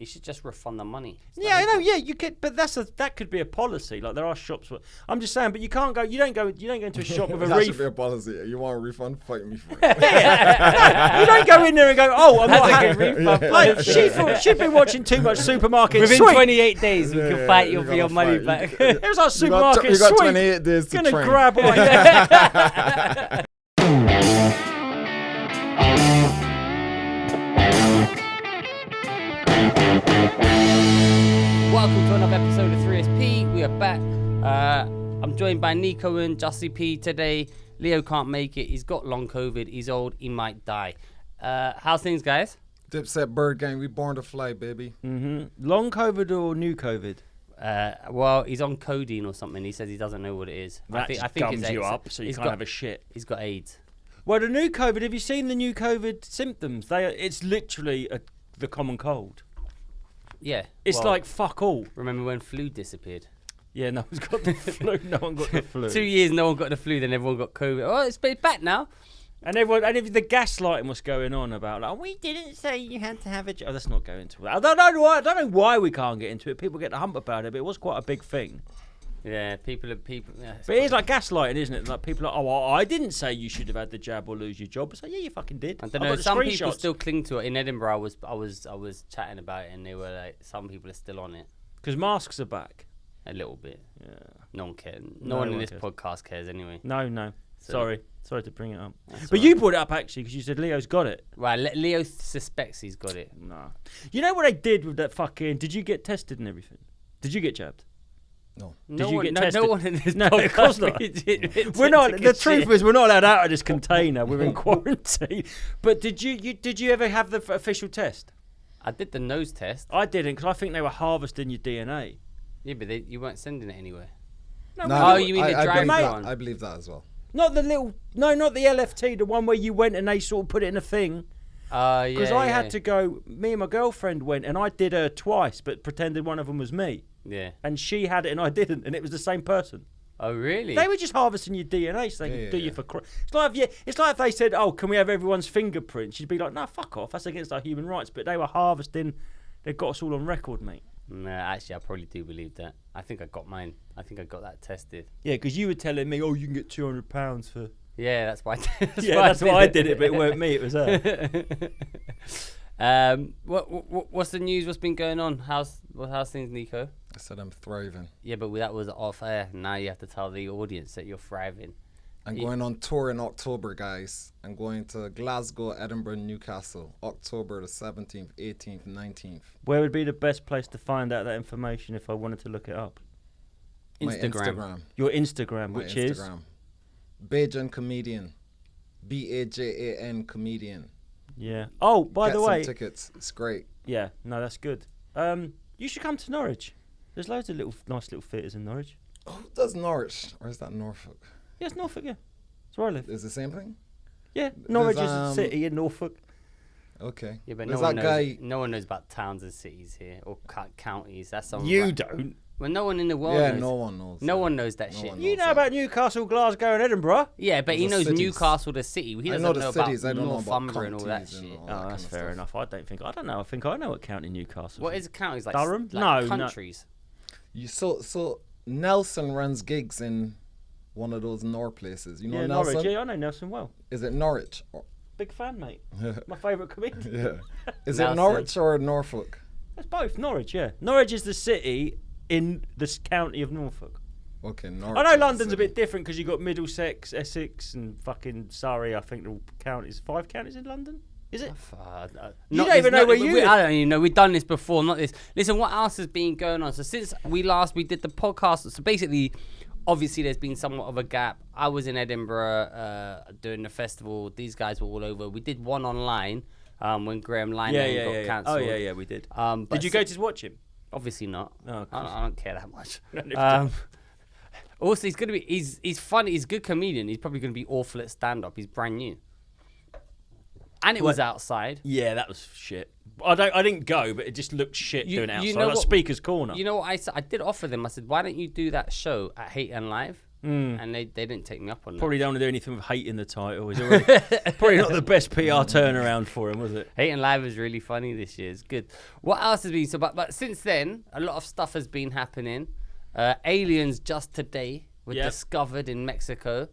You should just refund the money. Yeah, I know. Yeah, you could, but that could be a policy. Like there are shops. I'm just saying, but you can't go. You don't go into a shop with a That should be a policy. You want a refund? Fight me for it. No, you don't go in there and go, oh, I'm not That's a happy. good refund. Like she'd been watching too much supermarket. Within Sweet. 28 days, we can fight you you're for your gonna money fight. back. It was like supermarket. You got Sweet. 28 days to Gonna train. grab what Welcome to another episode of 3SP. We are back. I'm joined by Nico and Jussie P today. Leo can't make it. He's got long COVID. He's old. He might die. How's things, guys? Dipset Bird Gang, we born to fly, baby. Long COVID or new COVID? Well, he's on codeine or something. He says he doesn't know what it is. That I think gums it's you AIDS. up, so you He's can't got- have a shit. He's got AIDS. Well, the new COVID. Have you seen the new COVID symptoms? It's literally the common cold. Yeah. It's well, like fuck all. remember when flu disappeared? Yeah, no one's got the flu. No one got the flu. 2 years, no one got the flu. Then everyone got COVID. Oh, it's back now. And if the gaslighting was going on about like we didn't say you had to have a job. Let's not go into that. I don't know why we can't get into it. People get the hump about it, but it was quite a big thing. Yeah, people. Yeah, But it is like gaslighting, isn't it? Like people are, oh, I didn't say you should have had the jab or lose your job. It's like, yeah, you fucking did. I don't I've know. got the Some people screenshots. still cling to it. In Edinburgh, I was chatting about it, and they were like, some people are still on it Because masks are back. a little bit. Yeah. No one cares. No No one in one this cares. podcast cares anyway. No. So- Sorry to bring it up. That's But all you right. brought it up actually because you said Leo's got it. Right, Leo suspects he's got it. Nah. You know what they did with that fucking? Did you get tested and everything? Did you get jabbed? No. No you one, get no, tested? no one in this No, podcast. of course not. We're not. The truth is, we're not allowed out of this container. We're in quarantine. But did you ever have the official test? I did the nose test. I didn't because I think they were harvesting your DNA. Yeah, but you weren't sending it anywhere. No, Oh, you mean the I drive believe that. one? I believe that as well. not the little. No, not the LFT. The one where you went and they sort of put it in a thing. Yeah. Because I had to go. Me and my girlfriend went, and I did her twice, but pretended one of them was me. Yeah. And she had it, and I didn't, and it was the same person. Oh, really? They were just harvesting your DNA so they could do you for crime. It's like if they said, "Oh, can we have everyone's fingerprints?" You'd be like, "No, fuck off. That's against our human rights." But they were harvesting. They got us all on record, mate. No, actually, I probably do believe that. I think I got mine. I think I got that tested. Yeah, because you were telling me, "Oh, you can get £200 for." Yeah, that's why. That's why I did it, but it weren't me. It was her. What's the news? What's been going on? How's things, Nico? I said I'm thriving. Yeah, but that was off air. Now you have to tell the audience that you're thriving. I'm going on tour in October, guys. I'm going to Glasgow, Edinburgh, Newcastle, October the 17th, 18th, 19th. Where would be the best place to find out that information if I wanted to look it up? My Instagram. Instagram. Your Instagram, My which is Instagram. Bajan Comedian. BAJAN Comedian. yeah. Oh, by Get the some way, tickets. It's great. yeah. No, that's good. You should come to Norwich. There's loads of nice little theatres in Norwich. Who does Norwich? Or is that Norfolk? Yeah, it's Norfolk. Yeah, that's where I live. Is the same thing? Yeah, Norwich is a um, city in Norfolk. Okay. Yeah, but There's no one that knows. guy. No one knows about towns and cities here or counties. That's some. You don't. Well, no one in the world. Yeah, knows. no one knows. No one knows that No shit. one You knows know that. about Newcastle, Glasgow, and Edinburgh. Yeah, but he The knows cities. Newcastle, the city. He I doesn't know the know cities. I about don't know about Northumbria and all that counties and shit. all Oh, that that's kind of fair stuff. enough. I don't know. I think I know what county Newcastle. What is counties like? Durham? Like No. countries. You so Nelson runs gigs in one of those North places. You know Yeah, Nelson? Norwich. Yeah, I know Nelson well. Is it Norwich? Big fan, mate. My favourite comedian. Yeah. Is Nelson. it Norwich or Norfolk? It's both. Norwich, yeah. Norwich is the city in this county of Norfolk. Okay, Norwich. I know is the London's a city. bit different because you've got Middlesex, Essex, and fucking Surrey. I think they're all counties. 5 counties in London? Is it? You don't even know where you live. I don't even know. We've done this before. Not this. Listen, what else has been going on? So since we did the podcast. So basically, obviously, there's been somewhat of a gap. I was in Edinburgh doing the festival. These guys were all over. We did one online when Graham Linehan got cancelled. Oh, yeah, we did. But Did you go to watch him? Obviously not. Oh, of I course. don't care that much. No, Also, he's gonna be. He's funny. He's a good comedian. He's probably gonna be awful at stand up. He's brand new. And it was outside. Yeah, that was shit. I didn't go, but it just looked shit doing it outside. You know like what, Speaker's Corner. You know what I said? I did offer them. I said, why don't you do that show at Hate and Live? and they didn't take me up on that. Probably don't want to do anything with hate in the title. It's already, probably not the best PR turnaround for him, was it? Hating Live was really funny this year. It's good. What else has been? But since then, a lot of stuff has been happening. Aliens just today were discovered in Mexico.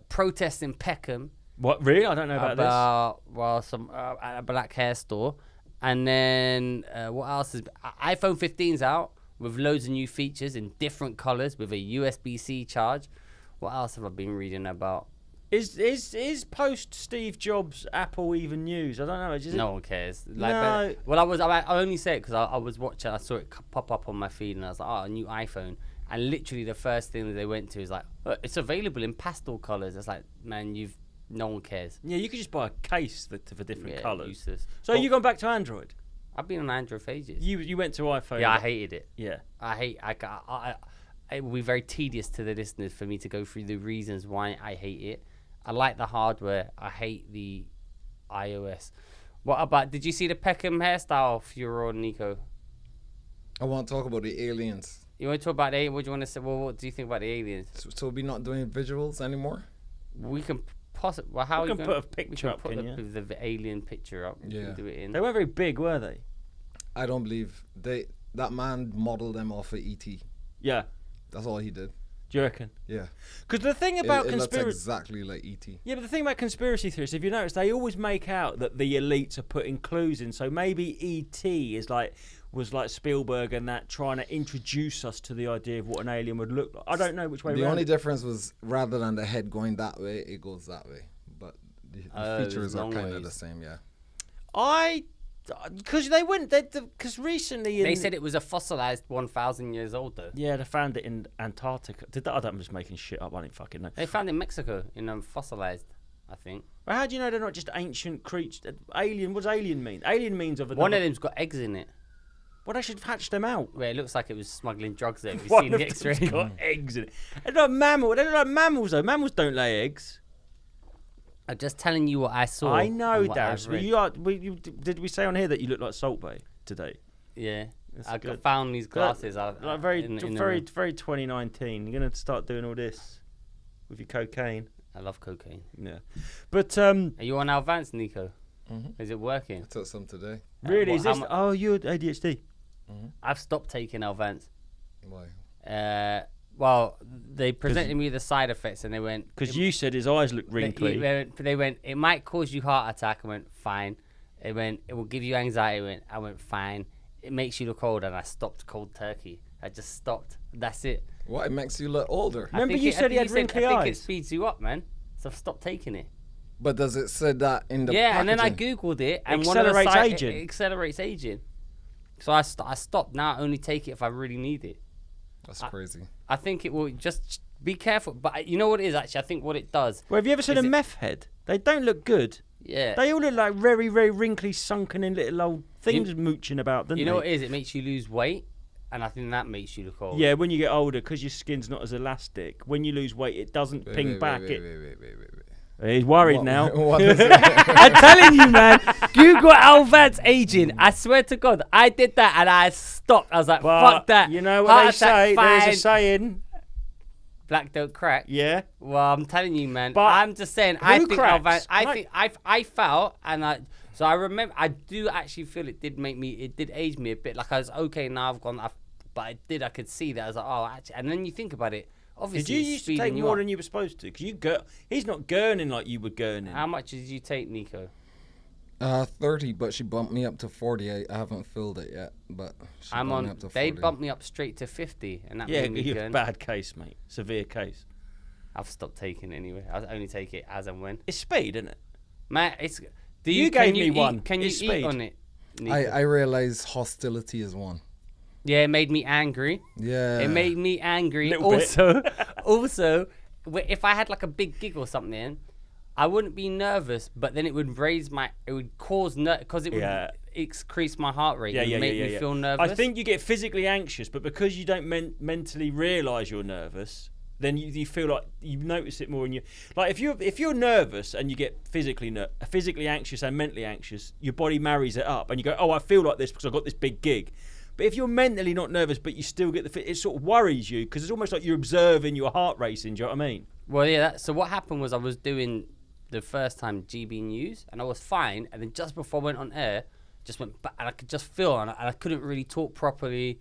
Protests in Peckham. What, really? I don't know about this. Well, some at a black hair store. And then what else is... iPhone 15's out with loads of new features in different colours with a USB-C charge. What else have I been reading about? Is post Steve Jobs Apple even news? I don't know. No one cares. Like, No. I only say it because I was watching. I saw it pop up on my feed, and I was like, "Oh, a new iPhone." And literally, the first thing that they went to is like, "It's available in pastel colors." It's like, man, no one cares. Yeah, you could just buy a case for different colours. Useless. So you gone back to Android? I've been on Android for ages. You went to iPhone? Yeah, I hated it. Yeah. It will be very tedious to the listeners for me to go through the reasons why I hate it. I like the hardware. I hate the iOS. What about? Did you see the Peckham hairstyle furor, Nico? I want to talk about the aliens. You want to talk about the? What do you want to say? Well, what do you think about the aliens? So we're not doing visuals anymore? We can possibly. Well, how we can put a picture up? Put the alien picture up. Yeah. Do it in. They weren't very big, were they? I don't believe that man modeled them off of ET. Yeah. That's all he did. Do you reckon? Yeah. Because the thing about it looks conspiracy, exactly like ET. yeah, but the thing about conspiracy theories, if you notice, they always make out that the elites are putting clues in. So maybe ET was like Spielberg and that, trying to introduce us to the idea of what an alien would look like. I don't know which way. The around only it. difference was rather than the head going that way, it goes that way. But the features are kind of the same. Yeah. Because they went, because recently they said it was a fossilized 1,000 years old though. Yeah, they found it in Antarctica. I'm just making shit up. I don't fucking know. They found it in Mexico in fossilized, I think. Well, how do you know they're not just ancient creatures? Alien. What does alien mean? Alien means of one of them's got eggs in it. Well, they should hatch them out. Well, it looks like it was smuggling drugs there. Have you One seen of the them's X-ray? got eggs in it. They're not mammal. They're not like mammals though. Mammals don't lay eggs. I'm just telling you what I saw. I know, and what I've Darren. read. Did we say on here that you look like Salt Bay today? Yeah, I good. found these glasses. Like very 2019. You're gonna start doing all this with your cocaine. I love cocaine. Yeah, but Are you on Elvanse, Nico? Mm-hmm. Is it working? I took some today. really, what- is this? how mu- Oh, you're ADHD. I've stopped taking Elvanse. Why? Well, they presented me the side effects, and they went Because you said his eyes look wrinkly. They went. It might cause you heart attack. I went fine. It went. It will give you anxiety. I went fine. It makes you look old, and I stopped cold turkey. I just stopped. That's it. What? It makes you look older. I Remember think you said he had wrinkly I think it eyes? speeds you up, man. So I've stopped taking it. But does it say that in the Yeah, and then I packaging? googled it, and Accelerates one of the aging. It accelerates aging. So I stopped. Now I only take it if I really need it. That's crazy. I think it will just be careful. But you know what it is actually? I think what it does. Well, have you ever seen a meth head? They don't look good. Yeah. They all look like very, very wrinkly, sunken in little old things mooching about, don't You they? know what it is? It makes you lose weight, and I think that makes you look old. Yeah, when you get older, because your skin's not as elastic. When you lose weight, it doesn't ping back. Wait. He's worried What- now. what is it? I'm telling you, man. Google Elvanse aging. I swear to God, I did that and I stopped. I was like, But fuck that. You know what Heart they attack, say? fine. There's a saying. Black don't crack. Yeah. Well, I'm telling you, man. But I'm just saying. I who think cracks? Elvanse. I Like- think I felt, and so I remember. I do actually feel it did make me. It did age me a bit. Like I was okay now. I've gone. But it did. I could see that. I was like, oh, actually. And then you think about it. Obviously, Did you it's used to speeding take you more up. than you were supposed to? Because he's not gurning like you were gurning. How much did you take, Nico? 30, but she bumped me up to 48. I haven't filled it yet, but she I'm bumped me on. up to They 40. bumped me up straight to 50, and that Yeah, made me you're a gurn. bad case, mate. Severe case. I've stopped taking it anyway. I only take it as and when. It's speed, isn't it? Matt, it's. Do You can gave me eat, one. Can you It's eat speed. on it? Nico? I realize hostility is one. Yeah, it made me angry. Yeah. It made me angry. Little bit. Also, if I had like a big gig or something, I wouldn't be nervous, but then it would it would cause because it would Yeah. increase my heart rate. It would make me feel nervous. I think you get physically anxious, but because you don't mentally realise you're nervous, then you feel like you notice it more. And you like if you're nervous and you get physically anxious and mentally anxious, your body marries it up, and you go, oh, I feel like this because I've got this big gig. But if you're mentally not nervous, but you still get the fit, it sort of worries you because it's almost like you're observing your heart racing. Do you know what I mean? Well, yeah. So what happened was I was doing the first time GB News, and I was fine. And then just before I went on air, just went back, and I could just feel, and I couldn't really talk properly.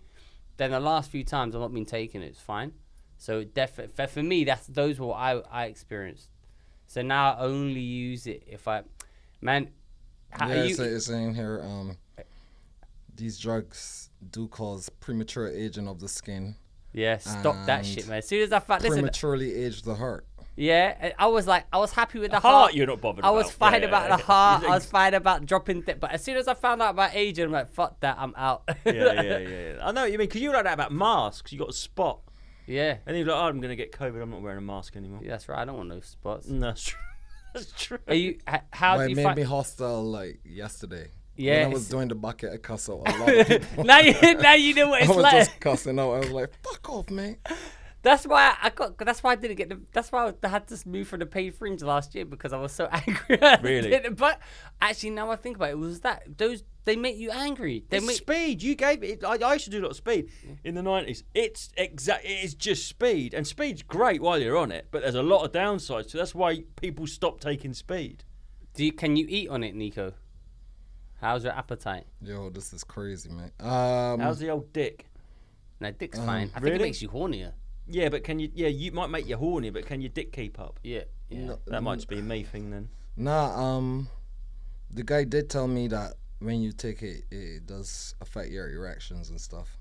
Then the last few times I've not been taking it, it's fine. So definitely for me, those were what I experienced. So now I only use it if I, man. It's saying here, these drugs do cause premature aging of the skin. Yeah, stop that shit, man. As soon as I found, prematurely age the heart. Yeah, I was happy with the heart. You're not bothered. I was fine about the heart. I was fine about dropping but as soon as I found out about aging, I'm like, fuck that, I'm out. Yeah. I know what you mean, because you were like that about masks. You got a spot. Yeah. And you're like, oh, I'm going to get COVID. I'm not wearing a mask anymore. Yeah, that's right. I don't want no spots. No, that's true. That's true. Are you? How do you made me hostile like yesterday. Yeah. When I was doing the bucket, I cuss out a lot of people. now you know what it's like. I was just cussing out. I was like, fuck off, man. That's why I didn't get that's why I had to move from the paid fringe last year, because I was so angry. Really? But actually, now I think about it, was that they make you angry. Speed. You gave it. I used to do a lot of speed in the 90s. It is just speed, and speed's great while you're on it, but there's a lot of downsides. So that's why people stop taking speed. Can you eat on it, Nico? How's your appetite? Yo, this is crazy, man. How's the old dick? No, dick's fine. I think really? it makes you hornier. Yeah, but can you? Yeah, you might make you horny, but can your dick keep up? Yeah. No, That might just be a me thing then. Nah, the guy did tell me that when you take it, it does affect your erections and stuff.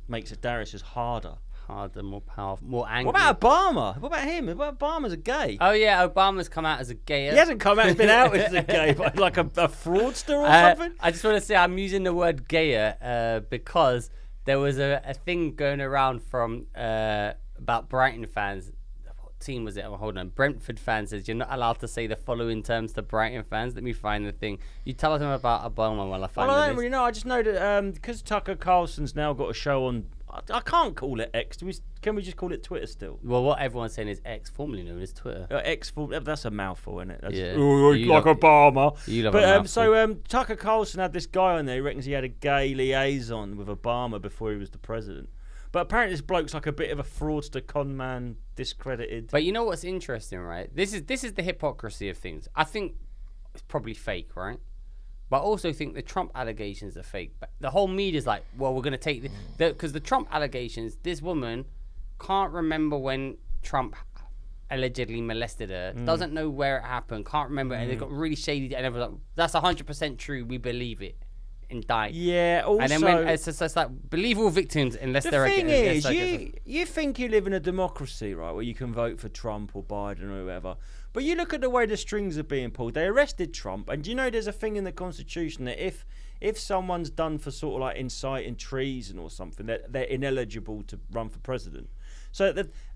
Makes it Darius harder. Harder, more powerful, more angry. What about Obama? What about him? What about Obama's a gay? Oh yeah, Obama's come out as a gay. He hasn't come out and been out as a gay, but like a fraudster or something. I just want to say I'm using the word gayer because there was a thing going around from about Brighton fans. What team was it? Oh, hold on. Brentford fans says you're not allowed to say the following terms to Brighton fans. Let me find the thing. You tell them about Obama while I find Well, I the don't really know. I just know that because Tucker Carlson's now got a show on. I can't call it X. Can we just call it Twitter still? Well, what everyone's saying is X, formerly known as Twitter. X, that's a mouthful, isn't it? That's, Yeah. like Obama. You love a mouthful. So Tucker Carlson had this guy on there. He reckons he had a gay liaison with Obama before he was the president. But apparently this bloke's like a bit of a fraudster, con man, discredited. But you know what's interesting, right? This is the hypocrisy of things. I think it's probably fake, right? But I also think the Trump allegations are fake. But the whole media's like, well, we're going to take because the Trump allegations, this woman can't remember when Trump allegedly molested her, doesn't know where it happened, can't remember, and it got really shady, and everyone's like, that's 100% true, we believe it, and died. Yeah, also... And then when it's like, believe all victims unless they're... The thing is, you think you live in a democracy, right, where you can vote for Trump or Biden or whoever, but you look at the way the strings are being pulled. They arrested Trump, and you know there's a thing in the Constitution that if someone's done for sort of like inciting treason or something, that they're ineligible to run for president.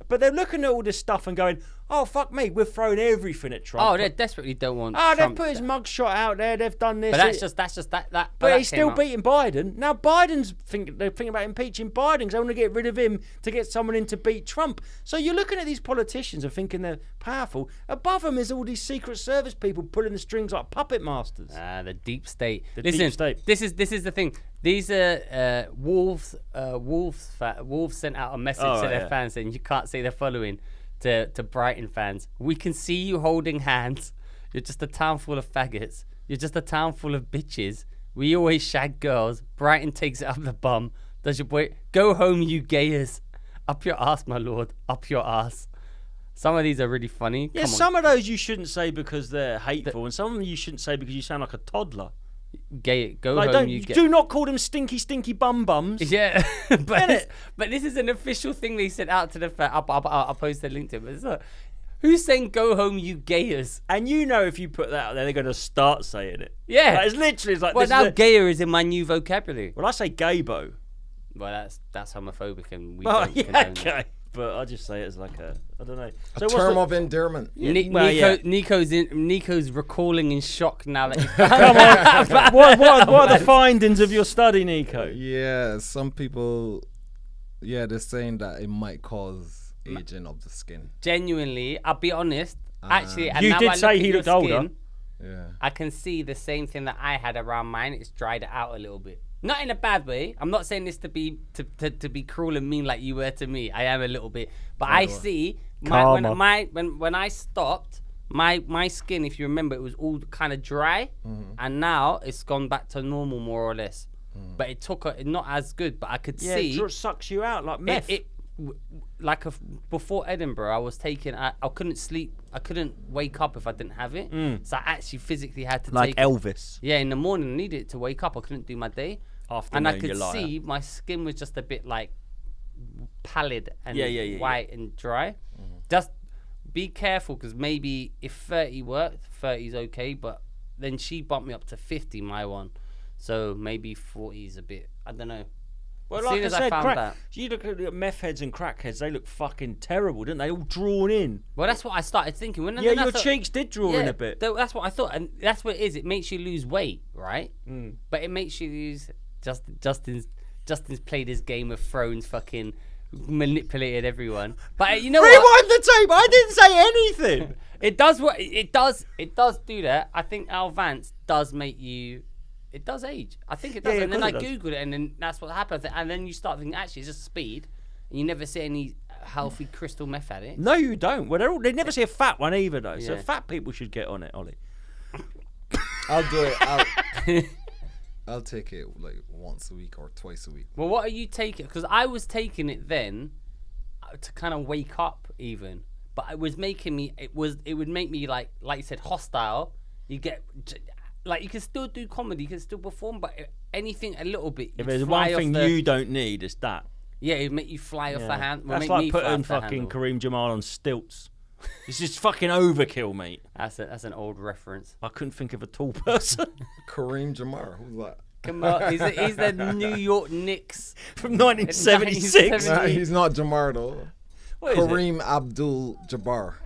But they're looking at all this stuff and going, oh, fuck me, we've thrown everything at Trump. Oh, they desperately don't want Trump. Trump. They've put his mugshot out there, they've done this. But that's just that. But he's still beating Biden. Now Biden's they're thinking about impeaching Biden because they want to get rid of him to get someone in to beat Trump. So you're looking at these politicians and thinking they're powerful. Above them is all these Secret Service people pulling the strings like puppet masters. The deep state. Deep state. This is the thing. These are wolves. Wolves sent out a message to their fans saying you can't say the following to Brighton fans. We can see you holding hands. You're just a town full of faggots. You're just a town full of bitches. We always shag girls. Brighton takes it up the bum. Does your boy go home, you gayers? Up your ass, my lord. Up your ass. Some of these are really funny. Yeah, some of those you shouldn't say because they're hateful, and some of them you shouldn't say because you sound like a toddler. Go home, do not call them stinky bums. Yeah, but this is an official thing they sent out to the fan. I'll post the link to it. But it's not, who's saying "go home, you gayers"? And you know, if you put that out there, they're going to start saying it. Yeah, like, it's literally like. Well, now gayer is in my new vocabulary. Well, I say gaybo. Well, that's homophobic, and we don't condone that. Okay. But I just say it as like I don't know. A term of endearment. Nico's recalling in shock now that he's Come on. What are the findings of your study, Nico? Yeah, some people, they're saying that it might cause aging of the skin. Genuinely, I'll be honest. Actually, and you now did say he looked older. Yeah. I can see the same thing that I had around mine. It's dried it out a little bit. Not in a bad way. I'm not saying this to be to be cruel and mean like you were to me. I am a little bit, but I see when I stopped, my skin, if you remember, it was all kind of dry, and now it's gone back to normal more or less. But it took not as good, but I could see it sucks you out like meth. Before Edinburgh, I was taking. I couldn't sleep. I couldn't wake up if I didn't have it. So I actually physically had to take Elvis. Yeah, in the morning I needed it to wake up. I couldn't do my day. Afternoon, and I could see my skin was just a bit like pallid and white and dry. Just be careful, because maybe if 30 worked, 30 is okay. But then she bumped me up to 50, my one. So maybe 40 is a bit. I don't know. Well, as like soon I as said, I found that. You look at meth heads and crack heads, they look fucking terrible, didn't they? All drawn in. Well, that's what I started thinking. Your cheeks did draw in a bit. That's what I thought, and that's what it is. It makes you lose weight, right? But it makes you lose. Justin's played his Game of Thrones, fucking manipulated everyone. But you know what? Rewind the tape. I didn't say anything. It does what it does. It does do that. I think Elvanse does make you. It does age. I think it does. And then I googled it, and then that's what happened. And then you start thinking, actually, it's just speed, and you never see any healthy crystal meth at it. No, you don't. Well, they never see a fat one either, though. So fat people should get on it, Ollie. I'll do it. I'll take it like once a week or twice a week. Well, what are you taking? Because I was taking it then to kind of wake up, even, but it was making me. It would make me like you said, hostile. You get. Like, you can still do comedy, you can still perform, but anything a little bit. If there's one thing you don't need, it's that. Yeah, it'd make you fly off the hand. That's like putting fucking Kareem Jamal on stilts. It's just fucking overkill, mate. That's an old reference. I couldn't think of a tall person. Kareem Jamar, who's that? Come on, he's the New York Knicks from 1976. Nah, he's not Jamar though. What Kareem Abdul-Jabbar.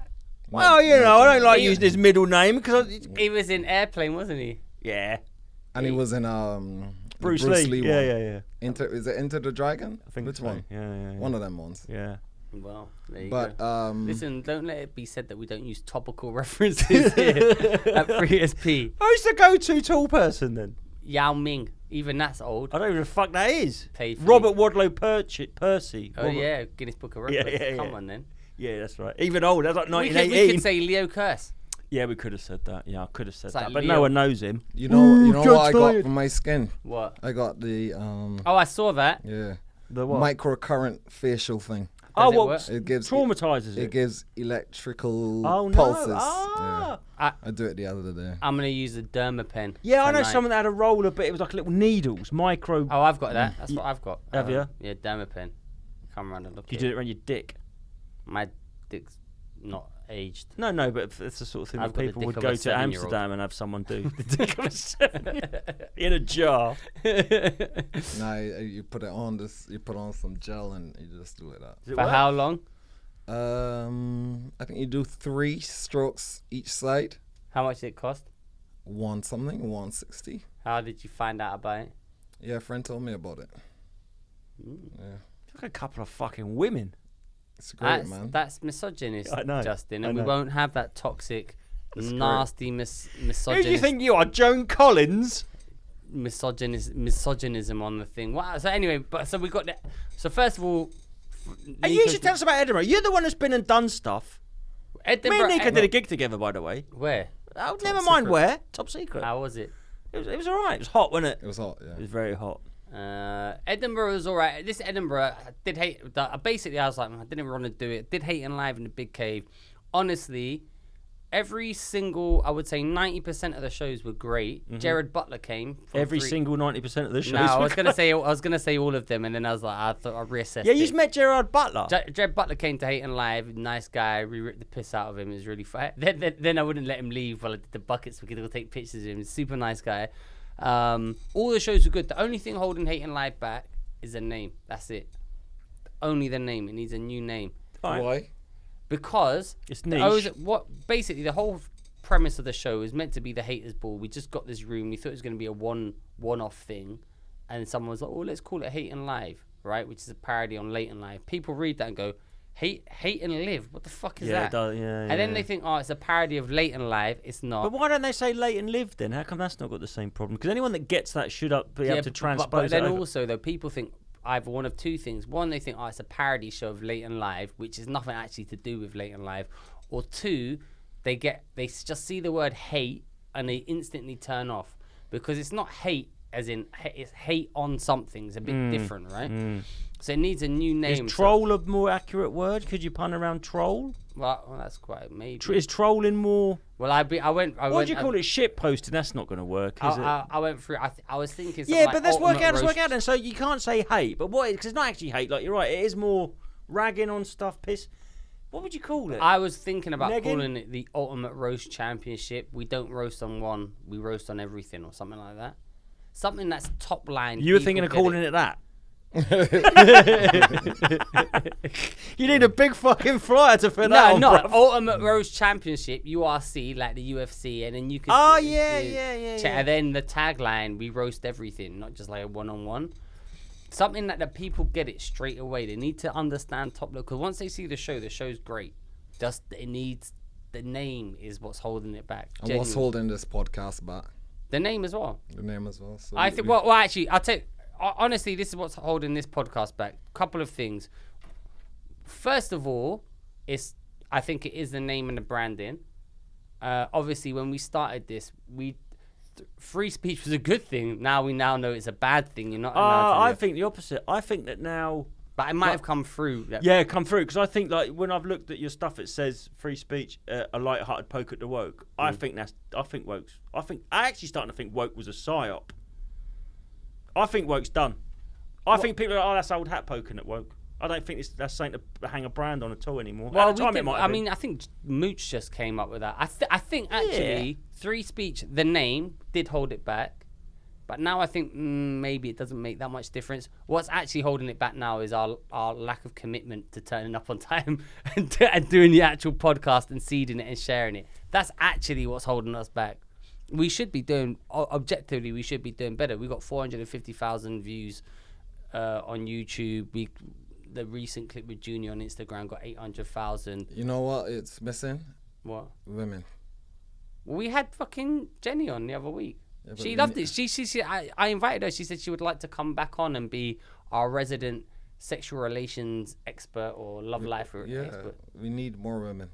Well, you know, I don't like using his middle name because he was in Airplane, wasn't he? Yeah. And he was in Bruce Lee. Yeah. Is it Enter the Dragon? I think Which so. one? Yeah. One of them ones. Yeah. Well, there you but go. Listen, don't let it be said that we don't use topical references here at 3SP. Who's the go-to tall person then? Yao Ming. Even that's old. I don't even know the fuck that is. Paid Robert Wadlow Percy. Oh, yeah. Guinness Book of Records. Yeah. Come on, then. Yeah, that's right. Even old. That's like 1918. We could say Leo Curse. Yeah, we could have said that. Yeah, I could have said It's that. like But Leo. no one knows him. You know what I got from my skin? What? I got the Oh, I saw that. yeah. The what? Microcurrent facial thing. Does Oh, it what? work? It gives Traumatizes it it. gives electrical Oh, no. pulses. Ah. Yeah. I do it the other day. I'm going to use a Dermapen. Yeah, I know tonight. someone that had a roller, but it was like little needles, micro. Oh, I've got that. That's what I've got. Have you? Yeah, Dermapen. Come around and look You at did it. it around your dick. My dick's not aged. No, but it's the sort of thing I've that got the people dick would of go a to 7-year-old. Amsterdam and have someone do. The dick of a 7 in a jar. Nah, you put it on this. You put on some gel and you just do it up. For how long? I think you do 3 strokes each side. How much did it cost? 160. How did you find out about it? Yeah, a friend told me about it. Yeah, Like a couple of fucking women. it's great, man. That's misogynist, I know, Justin, I and we know. won't have that toxic, That's nasty Who misogynist. do you think you are, Joan Collins? Misogynism on the thing. Wow. So anyway, so we got that. So first of all, Hey, you should tell us about Edinburgh. You're the one that's been and done stuff. Me Edinburgh. and Nico did a gig together, by the way. Where? Oh, never mind secret. where. Top secret. How was it? It was all right. It was hot, wasn't it? It was hot, yeah. It was very hot. Edinburgh was alright. This Edinburgh, I did hate. Basically, I was like, I didn't want to do it. Did hate and live in the big cave. Honestly, every single, I would say 90% of the shows were great. Jared Butler came. Every single 90% of the shows. No, I was gonna say all of them, and then I was like, I thought I reassessed. Yeah, you it. just met Gerard Butler. Jared Butler came to Hate and Live. Nice guy. We ripped the piss out of him. It was really fun. Then I wouldn't let him leave while I did the buckets. We could all take pictures of him. Super nice guy. All the shows were good. The only thing holding Hate and Live back is the name. That's it. Only the name. It needs a new name. Right. Why? Because It's niche. Basically the whole premise of the show is meant to be the haters ball. We just got this room. We thought it was going to be a one-off thing, and someone was like, "Oh, let's call it Hate and Live," right? Which is a parody on Late and Live. People read that and go, Hate and live. What the fuck is Yeah, that? it does, yeah. And then they think, oh, it's a parody of late and live. It's not. But why don't they say late and live then? How come that's not got the same problem? Because anyone that gets that should be able to transpose but then it over. also, though, people think either one of two things. One, they think, oh, it's a parody show of late and live, which is nothing actually to do with late and live. Or two, they just see the word hate and they instantly turn off. Because it's not hate as in, it's hate on something. It's a bit different, right? So it needs a new name. Is troll a more accurate word? Could you pun around troll? Well, that's quite maybe. Is trolling more? Well, I went. What do you call it? Shit posting? That's not going to work, is it? I went through. I was thinking. Yeah, like but let's work out. roast. Then. So you can't say hate, but what? Because it's not actually hate. Like you're right. It is more ragging on stuff. Piss. What would you call it? I was thinking about Negging? calling it the Ultimate Roast Championship. We don't roast on one. We roast on everything, or something like that. Something that's top line. You were thinking of calling it that. You need a big fucking flyer to put that on. No, bruv. Ultimate Roast Championship, URC, like the UFC, and then you can. Oh, yeah. And then the tagline: we roast everything, not just like a one-on-one. Something that the people get it straight away. They need to understand top look, because once they see the show's great. Just it needs the name is what's holding it back. And what's holding this podcast back? The name as well. The name as well. So I think. Well, actually, I'll tell you, honestly, this is what's holding this podcast back. Couple of things. First of all, I think it is the name and the branding. Obviously, when we started this, free speech was a good thing. Now we know it's a bad thing. You're not allowed to. I think the opposite. I think that now. But it might have come through. Come through. Because I think, like, when I've looked at your stuff, it says free speech, a light-hearted poke at the woke. I think woke's. I actually starting to think woke was a psyop. I think woke's done. I think people are, that's old hat poking at woke. I don't think that's something to hang a brand on at all anymore. Well, at the time it might have been. I think Mooch just came up with that. I think actually, free speech, the name did hold it back. But now I think maybe it doesn't make that much difference. What's actually holding it back now is our lack of commitment to turning up on time and doing the actual podcast and seeding it and sharing it. That's actually what's holding us back. We should be doing, objectively, we should be doing better. We got 450,000 views on YouTube. The recent clip with Junior on Instagram got 800,000. You know what it's missing? What? Women. Well, we had fucking Jenny on the other week. Yeah, She loved it. I invited her. She said she would like to come back on and be our resident sexual relations expert or love life expert. We need more women.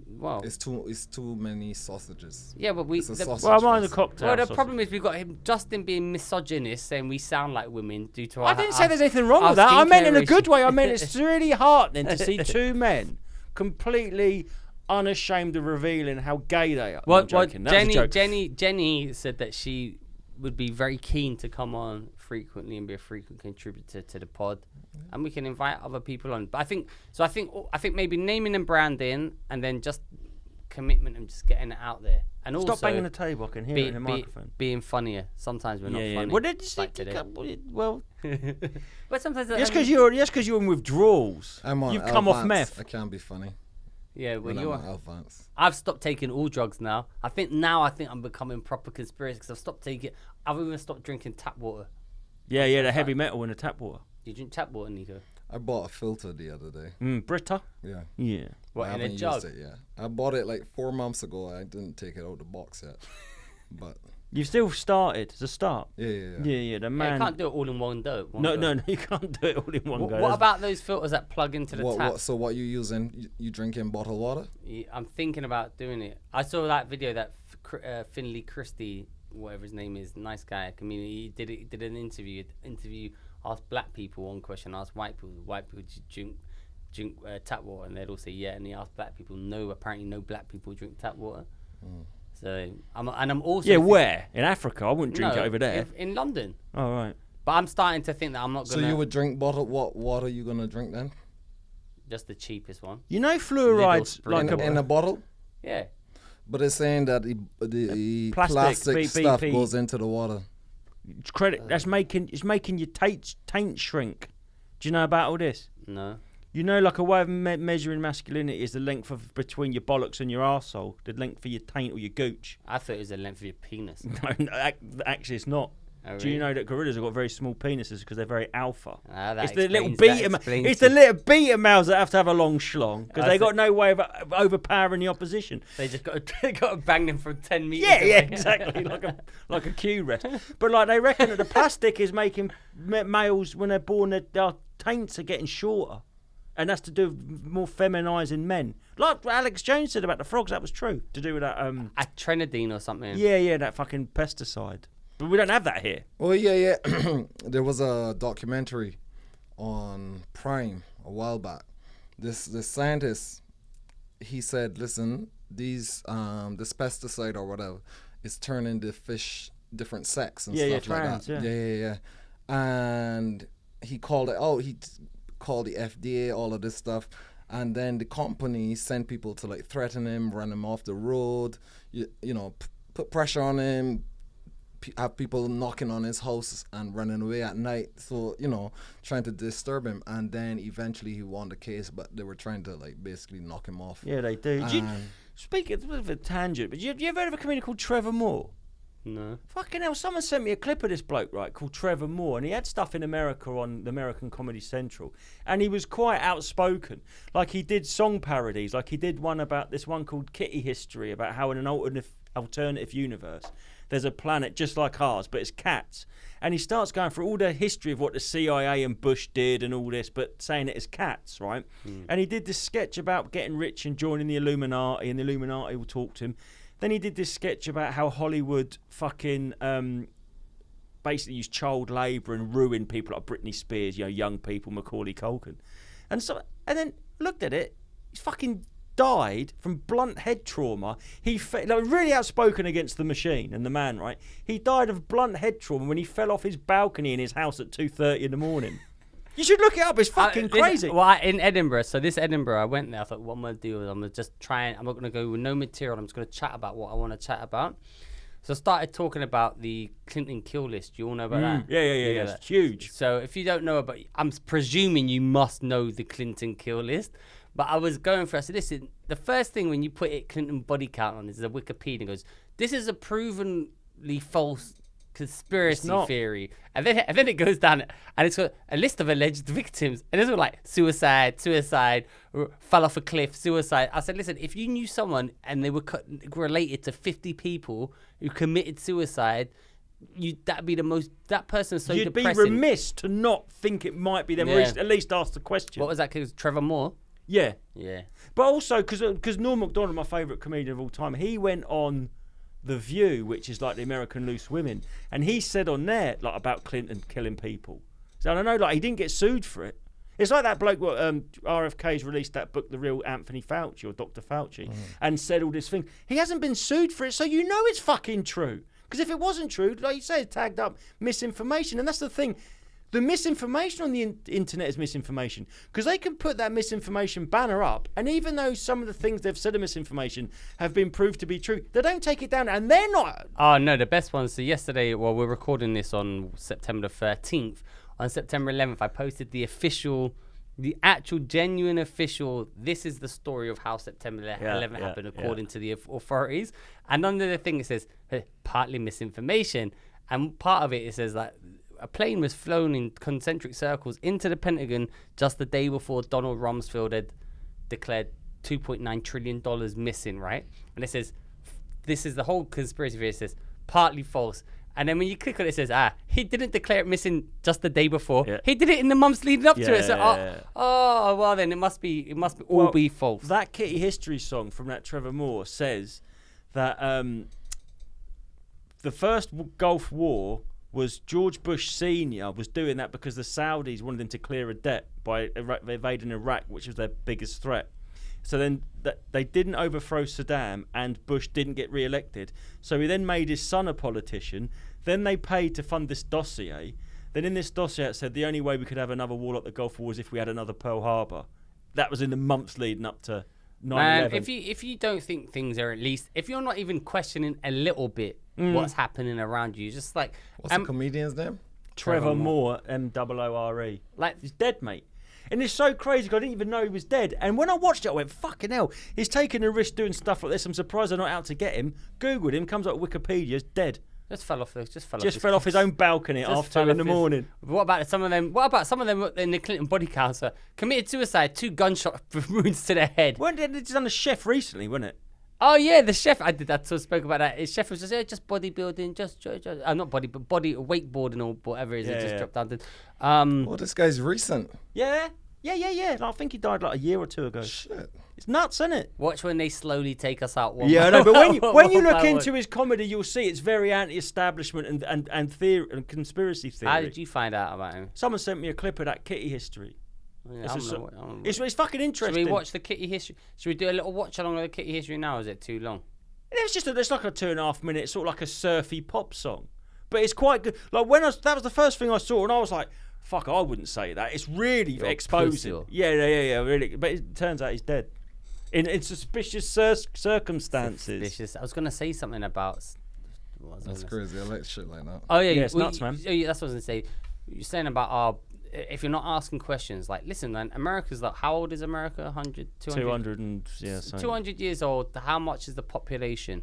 Well, It's too many sausages. yeah, but It's a sausage Well, I'm on the fest. cocktail. well, the sausage. problem is we've got him, Justin, being misogynist, saying we sound like women due to our. I didn't say there's anything wrong our with that. I meant in a skincare good way. I issue. meant it's really heartening to see two men completely unashamed of revealing how gay they are. No, I'm joking. That was a joke. Jenny said that she would be very keen to come on frequently and be a frequent contributor to the pod, and we can invite other people on. But I think maybe naming and branding, and then just commitment and just getting it out there. And Stop also banging the table. I can hear it in the microphone. being funnier. Sometimes we're not funny. Well, did you like today. Well, But sometimes just because you're in withdrawals, I'm on you've come off Elvanse. meth. I can't be funny. yeah, well, When I'm you're. on Elvanse. I've stopped taking all drugs now. I think I'm becoming proper conspiracy because I've stopped taking. I've even stopped drinking tap water. Yeah, the heavy metal in the tap water. Do you drink tap water, Nico? I bought a filter the other day. Brita. Yeah. Yeah. What, I in a haven't jug? used it yet. I bought it like 4 months ago. I didn't take it out of the box yet. But You've still started. It's a start. yeah. Yeah. The Yeah, man. you can't do it all in one go. No, you can't do it all in one go. What about those filters that plug into the tap? So what you using? You drinking bottled water? Yeah, I'm thinking about doing it. I saw that video that Finley Christie, whatever his name is, nice guy, comedian. He did an interview. Asked black people one question. Asked white people. White people drink tap water, and they'd all say yeah. And he asked black people. No, apparently no black people drink tap water. So I'm also where in Africa? I wouldn't drink it over there. In London. Oh right. But I'm starting to think that I'm not gonna. So you would drink bottled? What water are you gonna drink then? Just the cheapest one. You know fluoride's Lidl like In a bottle? Yeah. But it's saying that the Plastic, plastic stuff BP. goes into the water. That's making your taint shrink. Do you know about all this? No. You know, like a way of measuring masculinity is the length of between your bollocks and your arsehole, the length of your taint or your gooch. I thought it was the length of your penis. No, actually, it's not. Oh, Do you really? know that gorillas have got very small penises because they're very alpha? That It's the little explains- beta. that explains It's the it. little beta males that have to have a long schlong because I they see. got no way of overpowering the opposition. They just got to bang them from 10 meters. Yeah, away. exactly, like a Q rest. But like they reckon that the plastic is making males when they're born, their taints are getting shorter, and that's to do with more feminising men. Like what Alex Jones said about the frogs, that was true. To do with that, Atrenadine or something. yeah, that fucking pesticide. But we don't have that here. Oh yeah. There was a documentary on Prime a while back. This scientist, he said, listen, this pesticide or whatever is turning the fish different sex and stuff trans, like that. yeah. Yeah. And he called it out. He called the FDA, all of this stuff. And then the company sent people to like threaten him, run him off the road, you know, put pressure on him, have people knocking on his house and running away at night. So, you know, trying to disturb him. And then eventually he won the case, but they were trying to like basically knock him off. Yeah, they do. Speaking of a bit of a tangent, but you ever heard of a comedian called Trevor Moore? No. Fucking hell, someone sent me a clip of this bloke, right, called Trevor Moore, and he had stuff in America on the American Comedy Central, and he was quite outspoken. Like, he did song parodies, like he did one about this one called Kitty History, about how in an alternative universe, there's a planet just like ours, but it's cats. And he starts going through all the history of what the CIA and Bush did and all this, but saying it as cats, right? And he did this sketch about getting rich and joining the Illuminati, and the Illuminati will talk to him. Then he did this sketch about how Hollywood fucking basically used child labour and ruined people like Britney Spears, you know, young people, Macaulay Culkin. And then looked at it, he's fucking died from blunt head trauma. Really outspoken against the machine and the man, right? He died of blunt head trauma when he fell off his balcony in his house at 2:30 in the morning. You should look it up. It's fucking crazy. Well, in Edinburgh, I went there. I thought, what I'm going to do is I'm going to just try and I'm not going to go with no material. I'm just going to chat about what I want to chat about. So I started talking about the Clinton kill list. You all know about that? Yeah. It's huge. So if you don't know about, I'm presuming you must know the Clinton kill list. But I was going for, I said, listen, the first thing when you put it Clinton body count on is a Wikipedia and goes, this is a provenly false conspiracy theory. And then it goes down and it's got a list of alleged victims. And it's all like suicide, fell off a cliff, suicide. I said, listen, if you knew someone and they were related to 50 people who committed suicide, that'd be that person's so You'd depressing. be remiss to not think it might be them, or at least ask the question. What was that? Cause Trevor Moore? Yeah. But also, because Norm Macdonald, my favourite comedian of all time, he went on The View, which is like the American Loose Women, and he said on there like about Clinton killing people. So I don't know, like he didn't get sued for it. It's like that bloke, RFK's released that book, The Real Anthony Fauci, or Dr. Fauci, and said all this thing. He hasn't been sued for it, so you know it's fucking true. Because if it wasn't true, like you say, it's tagged up misinformation, and that's the thing. The misinformation on the internet is misinformation, because they can put that misinformation banner up, and even though some of the things they've said are misinformation have been proved to be true, they don't take it down, and they're not. Oh, no, the best one. So yesterday, we're recording this on September 13th. On September 11th, I posted the actual genuine official, this is the story of how September 11th happened according to the authorities. And under the thing, it says, partly misinformation. And part of it says that a plane was flown in concentric circles into the Pentagon just the day before Donald Rumsfeld had declared $2.9 trillion missing, right? And it says, this is the whole conspiracy theory. It says, partly false. And then when you click on it, it says, he didn't declare it missing just the day before. Yeah. He did it in the months leading up to it. So, well, then it must all be false. That Kitty History song from that Trevor Moore says that the first Gulf War was George Bush Sr. was doing that because the Saudis wanted him to clear a debt by invading Iraq, which was their biggest threat. So then they didn't overthrow Saddam, and Bush didn't get re-elected. So he then made his son a politician. Then they paid to fund this dossier. Then in this dossier it said the only way we could have another war like the Gulf War was if we had another Pearl Harbor. That was in the months leading up to 9/11. Man, if you don't think things are, at least if you're not even questioning a little bit what's happening around you, just like what's the comedian's name? Trevor Moore, Moore. Like, he's dead, mate. And it's so crazy because I didn't even know he was dead. And when I watched it, I went, fucking hell, he's taking a risk doing stuff like this. I'm surprised they're not out to get him. Googled him, comes up with Wikipedia's dead. Just fell off his own balcony at half 2 in the morning. What about some of them in the Clinton body council committed suicide, 2 gunshot wounds to their head? Weren't they done a chef recently, wasn't it? Oh yeah, the chef. I did that. So spoke about that. His chef was just bodybuilding, not body, but body wakeboarding or whatever it is. It just dropped down to. Well, this guy's recent. Yeah. Like, I think he died like a year or 2 ago. Shit. It's nuts, isn't it? Watch when they slowly take us out. Yeah, no, but when you look into his comedy, you'll see it's very anti-establishment and theory and conspiracy theory. How did you find out about him? Someone sent me a clip of that Kitty history. Yeah, It's fucking interesting. Should we watch the Kitty history? Should we do a little watch along of the Kitty history now? Or is it too long? It's like a 2.5 minute, sort of like a surfy pop song, but it's quite good. Like that was the first thing I saw, and I was like, "Fuck, I wouldn't say that." It's really exposing. Yeah, really. But it turns out he's dead in suspicious circumstances. Suspicious. I was gonna say something about. That's crazy. I like shit like that. Oh yeah, it's nuts, man. That's what I was gonna say. You're saying about if you're not asking questions, like, listen, man, America's like, how old is America? 100, 200? 200 and, yeah. 200 years old. How much is the population?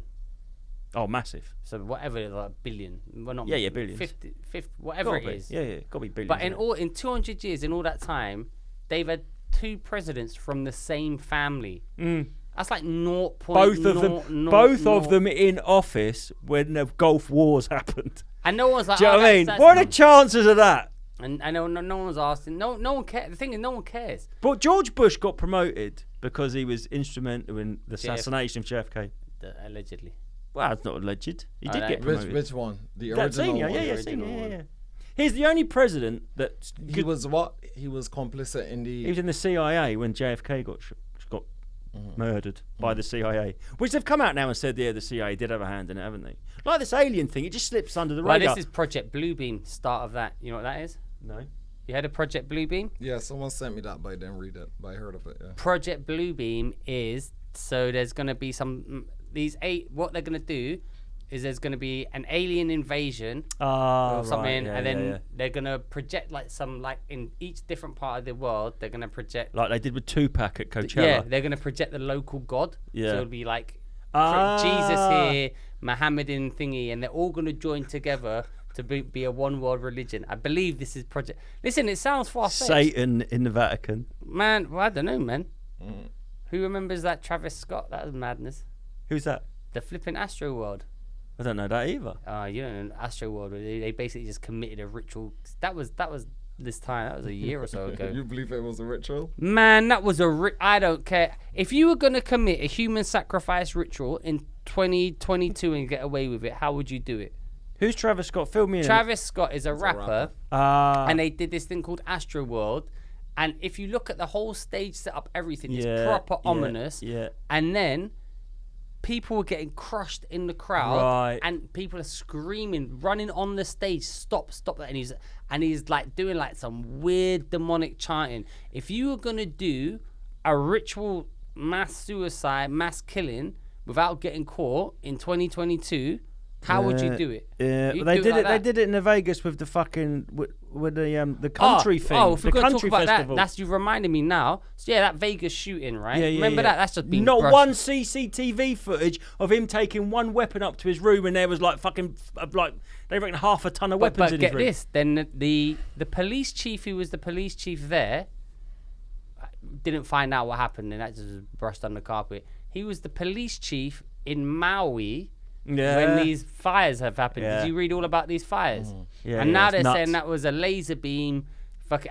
Oh, massive. So whatever, like billion. Well, not billions. 50, whatever it is. Yeah, gotta be billions. But in 200 years, in all that time, they've had 2 presidents from the same family. That's like 0. Both of them in office when the Gulf Wars happened. And no one's like, do you know what I mean? What are the chances of that? And I know no one's asking. No one cares. The thing is, no one cares. But George Bush got promoted because he was instrumental in the assassination of JFK. Allegedly. Well, it's not alleged. He did get promoted. Which one? The that original senior, one? Yeah, senior, yeah. He's the only president that... He was what? He was complicit in the... He was in the CIA when JFK got murdered by the CIA. Which they've come out now and said, yeah, the CIA did have a hand in it, haven't they? Like this alien thing, it just slips under the radar. This is Project Bluebeam, start of that. You know what that is? No. You heard of Project Bluebeam? Yeah, someone sent me that, but I didn't read it. But I heard of it, yeah. Project Bluebeam is... So there's going to be some... What they're going to do is there's going to be an alien invasion or something, and then they're going to project in each different part of the world, they're going to project... Like they did with Tupac at Coachella. Yeah, they're going to project the local god. Yeah. So it'll be like Jesus here, Mohammedan thingy, and they're all going to join together to be a one world religion. I believe this is Project... Listen, it sounds far-fetched. Satan in the Vatican. Man, well, I don't know, man. Who remembers that Travis Scott? That was madness. Who's that? The flipping Astro World. I don't know that either. You don't know Astro World. They basically just committed a ritual. That was this time. That was a year or so ago. You believe it was a ritual? Man, that was I don't care. If you were going to commit a human sacrifice ritual in 2022 and get away with it, how would you do it? Who's Travis Scott? Fill me in. Travis Scott is a rapper. And they did this thing called Astro World. And if you look at the whole stage setup, everything is proper ominous. Yeah. And then people were getting crushed in the crowd, and people are screaming, running on the stage, stop that. And he's like doing like some weird demonic chanting. If you were gonna do a ritual mass suicide, mass killing without getting caught in 2022, how would you do it? Yeah, they did it in Vegas with the fucking with the country thing. Oh, if we're the gonna country talk about festival. you reminded me now. So yeah, that Vegas shooting, right? Yeah, Remember that? That's just been not brushed. one CCTV footage of him taking one weapon up to his room, and there was like fucking like they reckon half a ton of weapons in his room. But get this, then the police chief who was the police chief there didn't find out what happened, and that just was brushed under the carpet. He was the police chief in Maui. Yeah. When these fires have happened. Did you read all about these fires? Yeah, and now they're nuts. saying that was a laser beam.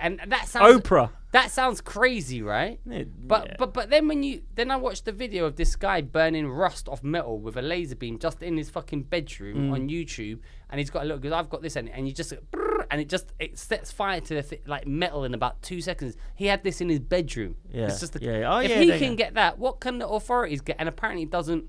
And that sounds Oprah. That sounds crazy, right? But then I watched the video of this guy burning rust off metal with a laser beam just in his fucking bedroom on YouTube, and he's got a little. Because I've got this, and you just and it sets fire to the metal in about 2 seconds. He had this in his bedroom. Yeah. It's just if he can get that, what can the authorities get? And apparently it doesn't.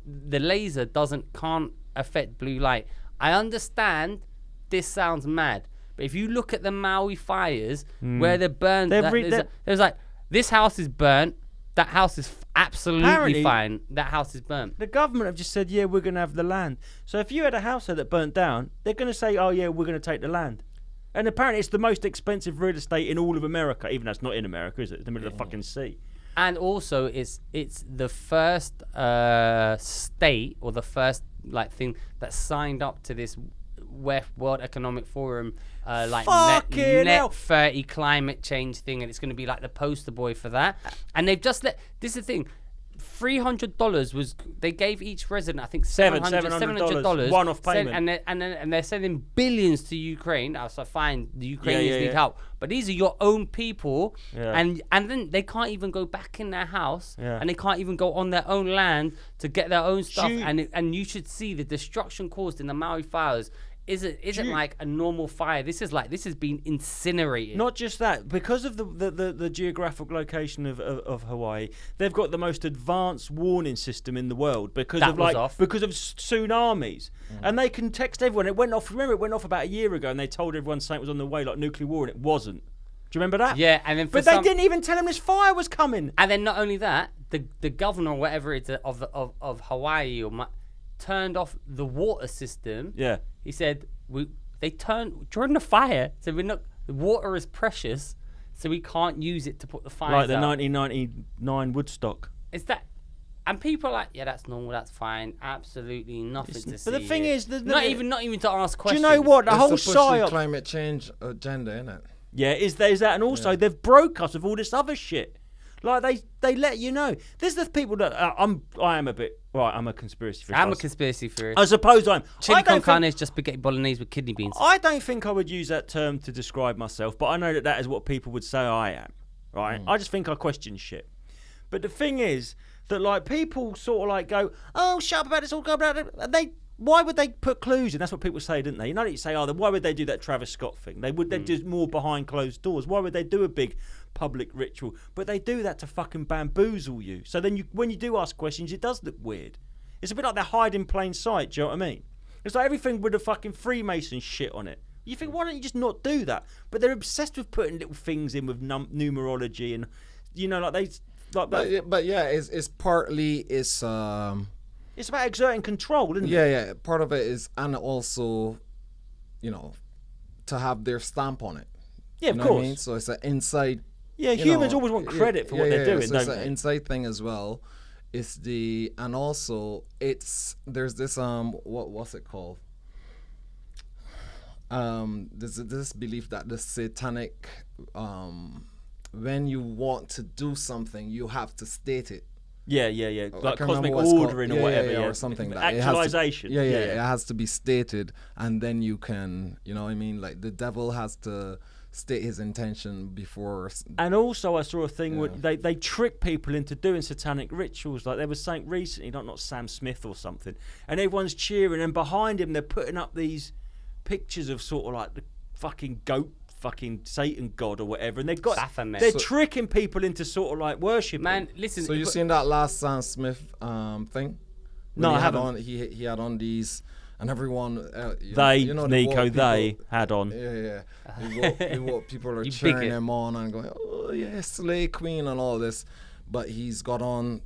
The laser can't affect blue light. I understand this sounds mad, but if you look at the Maui fires where they're burned, there's like this house is burnt, that house is absolutely fine. That house is burnt. The government have just said, yeah, we're going to have the land. So if you had a house there that burnt down, they're going to say, oh yeah, we're going to take the land. And apparently it's the most expensive real estate in all of America, even though it's not in America, is it? It's in the middle of the fucking sea. And also, it's the first state or the first like thing that signed up to this World Economic Forum like Fucking hell. net 30 climate change thing, and it's going to be like the poster boy for that. And they've just let this is the thing. $300 was they gave each resident, I think $700 one-off payment, and they're sending billions to Ukraine. So fine, the Ukrainians need help, but these are your own people, and then they can't even go back in their house, and they can't even go on their own land to get their own stuff. And you should see the destruction caused in the Maui fires. Isn't like a normal fire. This has been incinerated. Not just that, because of the geographic location of Hawaii, they've got the most advanced warning system in the world because of tsunamis, and they can text everyone. It went off. Remember, it went off about a year ago, and they told everyone saying it was on the way, like nuclear war, and it wasn't. Do you remember that? Yeah, and then they didn't even tell them this fire was coming. And then not only that, the governor or whatever it's of Hawaii turned off the water system. Yeah. He said they turned during the fire. So the water is precious, so we can't use it to put the fires Like the out. 1999 Woodstock. Is that? And people are like, yeah, that's normal, that's fine, absolutely nothing to see. But the thing is, not even to ask do questions. you know what? The whole it's to push the psyop. climate change agenda, isn't it? Yeah, is that, and also they've broke us of all this other shit. Like they let you know. There's the people that I'm a conspiracy theorist. I'm a conspiracy theorist. I suppose I'm. Chili con carne is just spaghetti bolognese with kidney beans. I don't think I would use that term to describe myself, but I know that is what people would say I am. Right? I just think I question shit. But the thing is that like people sort of like go, oh, shut up about this, all go about it. Why would they put clues in? That's what people say, didn't they? You know, you say, oh, then why would they do that Travis Scott thing? They'd do more behind closed doors. Why would they do a big public ritual? But they do that to fucking bamboozle you. So then when you do ask questions, it does look weird. It's a bit like they hide in plain sight, do you know what I mean? It's like everything with a fucking Freemason shit on it. You think, why don't you just not do that? But they're obsessed with putting little things in with numerology and, you know, like they... But yeah, it's partly... It's about exerting control, isn't it? Yeah. Part of it is, and also, you know, to have their stamp on it. Yeah, you know of course. What I mean? So it's an inside. Yeah, humans always want credit for what they're doing, so don't it's they? an inside thing as well. And also there's this what's it called? There's this belief that the satanic, when you want to do something, you have to state it. Yeah. Like cosmic ordering or whatever. Or something like actualization. It has to be stated, and then you can, you know what I mean? Like the devil has to state his intention before. And also I saw a thing where they trick people into doing satanic rituals. Like there was something recently, not Sam Smith or something, and everyone's cheering, and behind him they're putting up these pictures of sort of like the fucking goat, fucking Satan god or whatever, and they're tricking people into sort of like worship. Man, listen. So you seen that last Sam Smith thing? No, I haven't. He had on these, and everyone. Nico, they had on. Yeah. People are cheering him on and going, oh yeah, Slay Queen and all this, but he's got on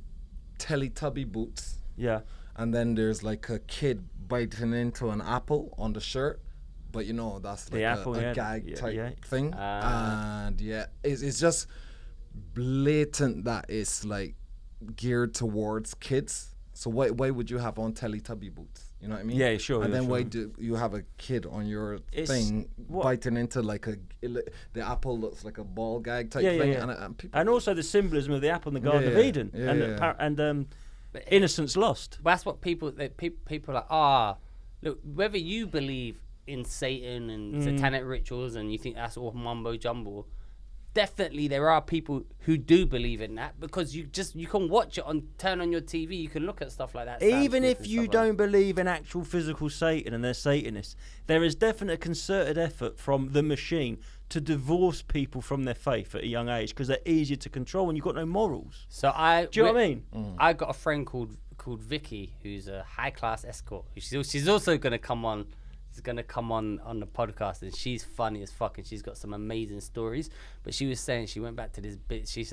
Teletubby boots. Yeah. And then there's like a kid biting into an apple on the shirt. But you know, that's like a gag type thing. And it's just blatant that it's like geared towards kids. So why would you have on Teletubby boots? You know what I mean? Yeah, sure. And then why do you have a kid on your thing biting into like the apple looks like a ball gag type thing? Yeah. And also the symbolism of the apple in the Garden of Eden and innocence lost. That's what people are like, look, whether you believe in Satan and satanic rituals and you think that's all mumbo jumbo, definitely there are people who do believe in that, because you can watch it turn on your TV, you can look at stuff like that. Even if you don't believe in actual physical Satan and they're Satanists, there is definitely a concerted effort from the machine to divorce people from their faith at a young age because they're easier to control when you've got no morals. So do you know what I mean? I got a friend called Vicky who's a high class escort. She's also going to come on. She's going to come on the podcast, and she's funny as fuck, and she's got some amazing stories. But she was saying she went back to this bit. She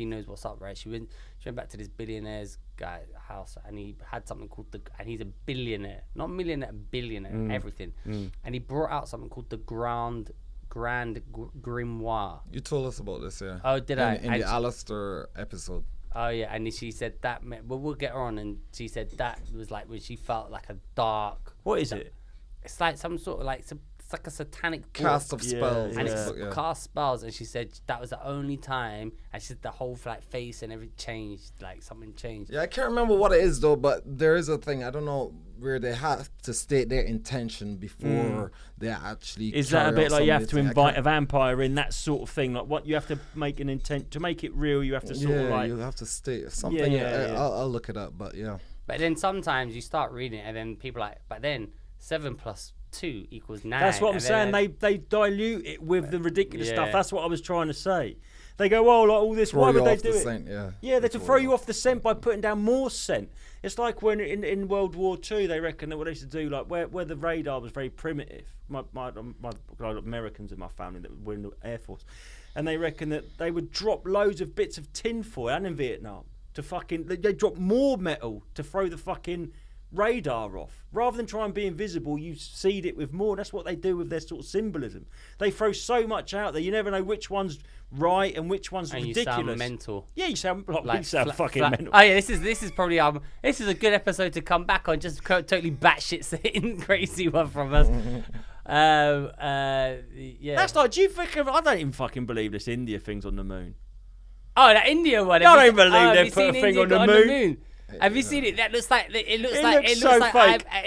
knows what's up, right? She went back to this billionaire's guy house, and he had something called and he's a billionaire, not millionaire, billionaire, everything. And he brought out something called the Grand Grimoire. You told us about this, yeah. Oh, did I? In the Alistair episode. Oh yeah, and she said that. We'll get her on, and she said that was like when she felt like a dark. What is it? It's like some sort of like it's like a satanic Cast book, of spells. and or it's something, cast spells. And she said that was the only time. And she said the whole like face and everything changed, like something changed. Yeah, I can't remember what it is though, but there is a thing. I don't know where they have to state their intention before they actually. Is that a bit like you have to invite a a vampire in, that sort of thing? Like what you have to make an intent to make it real. You have to sort of like. you have to state something. Yeah. I'll look it up, but yeah. But then sometimes you start reading it, and then people are like, but then 7 + 2 = 9. That's what I'm saying. They dilute it with the ridiculous stuff. That's what I was trying to say. They go, well, like all this. Why would they do it? Scent, yeah. Yeah, they're to throw you off the scent by putting down more scent. It's like when in World War II, they reckon that what they used to do, like where the radar was very primitive. My Americans in my family that were in the Air Force, and they reckon that they would drop loads of bits of tin foil, and in Vietnam, to fucking they drop more metal to throw the fucking radar off. Rather than try and be invisible, you seed it with more. That's what they do with their sort of symbolism. They throw so much out there, you never know which one's right and which one's and ridiculous. You sound mental. Yeah, you sound fucking mental. Oh yeah, this is probably this is a good episode to come back on. Just totally batshit sitting crazy one from us. Yeah. That's like, do you think? I don't even fucking believe this India thing's on the moon. Oh, that India one. I don't believe they put a thing on the moon. Have you seen it? That looks like it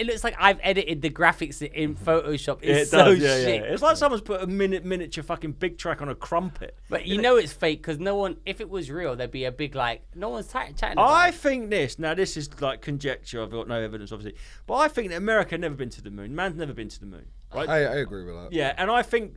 looks like I've edited the graphics in Photoshop. It's so shit. Yeah. It's like someone's put a miniature fucking big track on a crumpet. But you know it's fake because no one. If it was real, there'd be a big like. No one's chatting about I it. think this. Now this is like conjecture. I've got no evidence, obviously. But I think that America never been to the moon. Man's never been to the moon. Right? I agree with that. Yeah, and I think.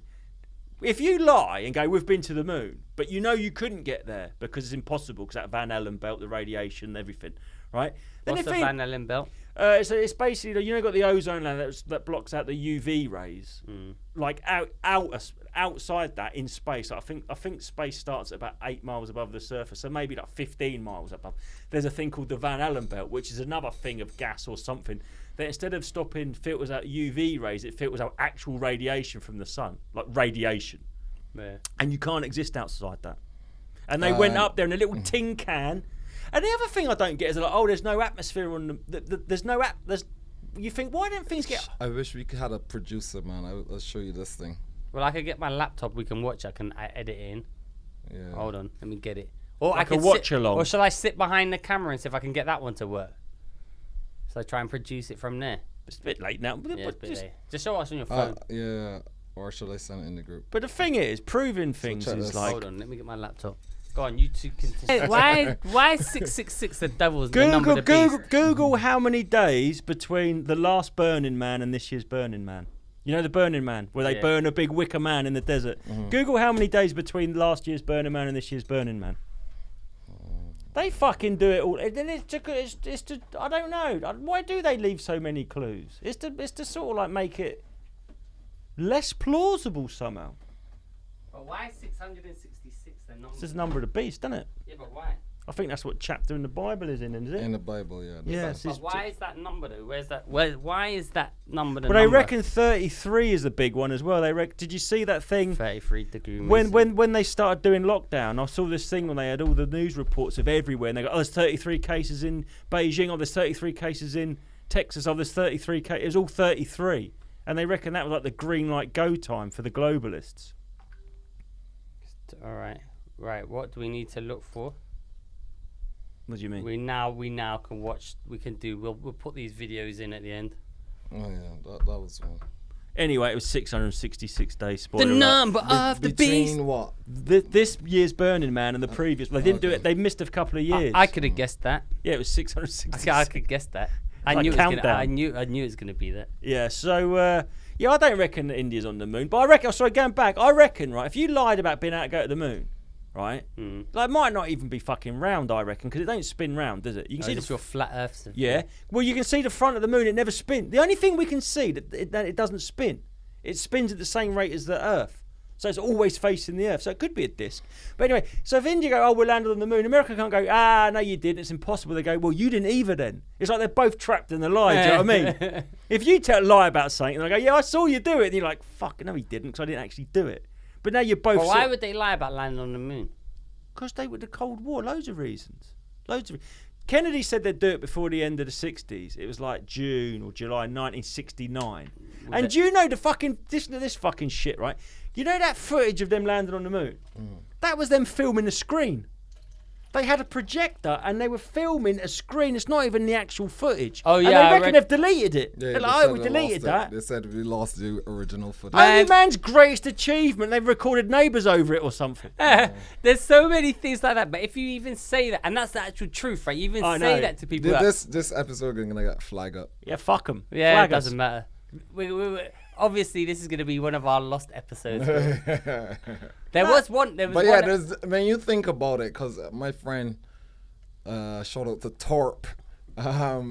If you lie and go, we've been to the moon, but you know you couldn't get there because it's impossible because that Van Allen belt, the radiation, everything, right? What's the Van Allen belt? It's basically, got the ozone layer that blocks out the UV rays, like outside that in space. I think space starts at about 8 miles above the surface, so maybe like 15 miles above. There's a thing called the Van Allen belt, which is another thing of gas or something that instead of stopping filters out UV rays, it filters out actual radiation from the sun, like radiation. Yeah. And you can't exist outside that. And they went up there in a little tin can. And the other thing I don't get is like, there's no atmosphere on there's no you think, why don't things get... I wish we could have a producer, man. I'll show you this thing. Well, I could get my laptop. We can watch. I can edit it in. Yeah. Hold on. Let me get it. Or Like I can a watch along. Or shall I sit behind the camera and see if I can get that one to work? So I try and produce it from there. It's a bit late now. Yeah, it's a bit late. Just show us on your phone. Yeah. Or should I send it in the group? But the thing is, proving things is like... Hold on. Let me get my laptop. Go on, you two continue. Why is 666 the devil's the number of the beast? Google how many days between the last Burning Man and this year's Burning Man. You know the Burning Man, where they burn a big wicker man in the desert. Mm-hmm. Google how many days between last year's Burning Man and this year's Burning Man. They fucking do it all. It's to, I don't know. Why do they leave so many clues? It's to sort of like make it less plausible somehow. But why 666 the number? It's just the number of the beast, isn't it? Yeah, but why? I think that's what chapter in the Bible is in it? In the Bible, yeah. Yes. But why is that number though? Where's that? Why is that number the well, number? they reckon 33 is the big one as well. Did you see that thing? 33 degrees. When they started doing lockdown, I saw this thing when they had all the news reports of everywhere, and they go, there's 33 cases in Beijing, there's 33 cases in Texas, there's 33 cases. It was all 33. And they reckon that was like the green light go time for the globalists. All right. Right. What do we need to look for? What do you mean? We now can watch. We can do. We'll put these videos in at the end. Oh yeah, that was one. Anyway, it was 666 days. Spoiler the number of the beast. Between what? This year's Burning Man and the previous. They didn't do it. They missed a couple of years. I could have guessed that. Yeah, it was 666. I could guess that. I knew it was gonna be that. Yeah. So I don't reckon that India's on the moon, but I reckon. Sorry, going back, I reckon right. If you lied about being able to go to the moon, right? Like, it might not even be fucking round, I reckon, because it don't spin round, does it? You can see your flat Earth. Yeah. Well, you can see the front of the moon. It never spins. The only thing we can see that it doesn't spin. It spins at the same rate as the Earth. So it's always facing the Earth. So it could be a disc. But anyway, so if India go, we landed on the moon, America can't go, no, you didn't. It's impossible. They go, well, you didn't either then. It's like they're both trapped in the lie. Do you know what I mean? If you lie about something, and they go, yeah, I saw you do it. And you're like, fuck, no, he didn't, because I didn't actually do it. But now you're both... But why would they lie about landing on the moon? Because they were the Cold War, loads of reasons. Loads of. Kennedy said they'd do it before the end of the 60s. It was like June or July 1969. And do you know the fucking this fucking shit, right? You know that footage of them landing on the moon? That was them filming the screen. They had a projector and they were filming a screen. It's not even the actual footage. Oh, yeah, and I they reckon they've deleted it. Yeah, They're they like, said oh, we they deleted lost that. They said we lost the original footage. Only man's greatest achievement, they've recorded Neighbours over it or something. There's so many things like that, but if you even say that, and that's the actual truth, right? You even say that to people. This episode is gonna get flag up. Yeah, fuck them. Yeah, Flag it doesn't matter. Obviously, this is going to be one of our lost episodes. There was one. But yeah, when you think about it, because my friend, shout out to Torp,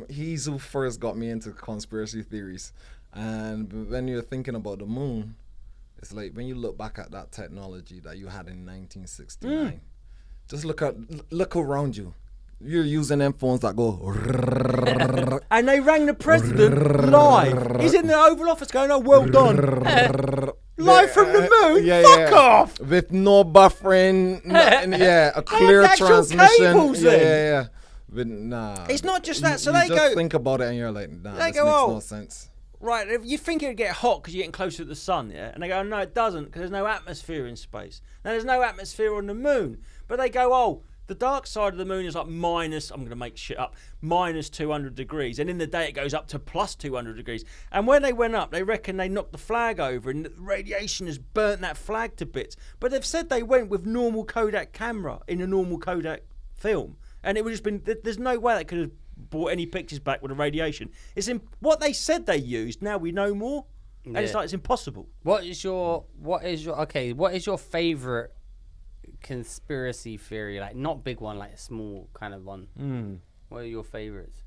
he's who first got me into conspiracy theories. And when you're thinking about the moon, it's like when you look back at that technology that you had in 1969, just look around you. You're using them phones that go. And they rang the president live. He's in the Oval Office going, oh, well done. Live from the moon? Fuck off! With no buffering, a clear actual transmission. cables Yeah. But nah. It's not just that. So you they just go. think about it and you're like, nah, They this go, makes oh. no sense. Right, if you think it would get hot because you're getting closer to the sun, yeah? And they go, no, it doesn't because there's no atmosphere in space. Now, there's no atmosphere on the moon. But they go, oh, the dark side of the moon is like minus, I'm going to make shit up, minus 200 degrees. And in the day, it goes up to plus 200 degrees. And when they went up, they reckon they knocked the flag over and the radiation has burnt that flag to bits. But they've said they went with normal Kodak camera in a normal Kodak film. And it would have been, there's no way they could have brought any pictures back with the radiation. It's in what they said they used, now we know more. And it's like, it's impossible. What is your favorite conspiracy theory? Like, not big one, like a small kind of one. What are your favorites?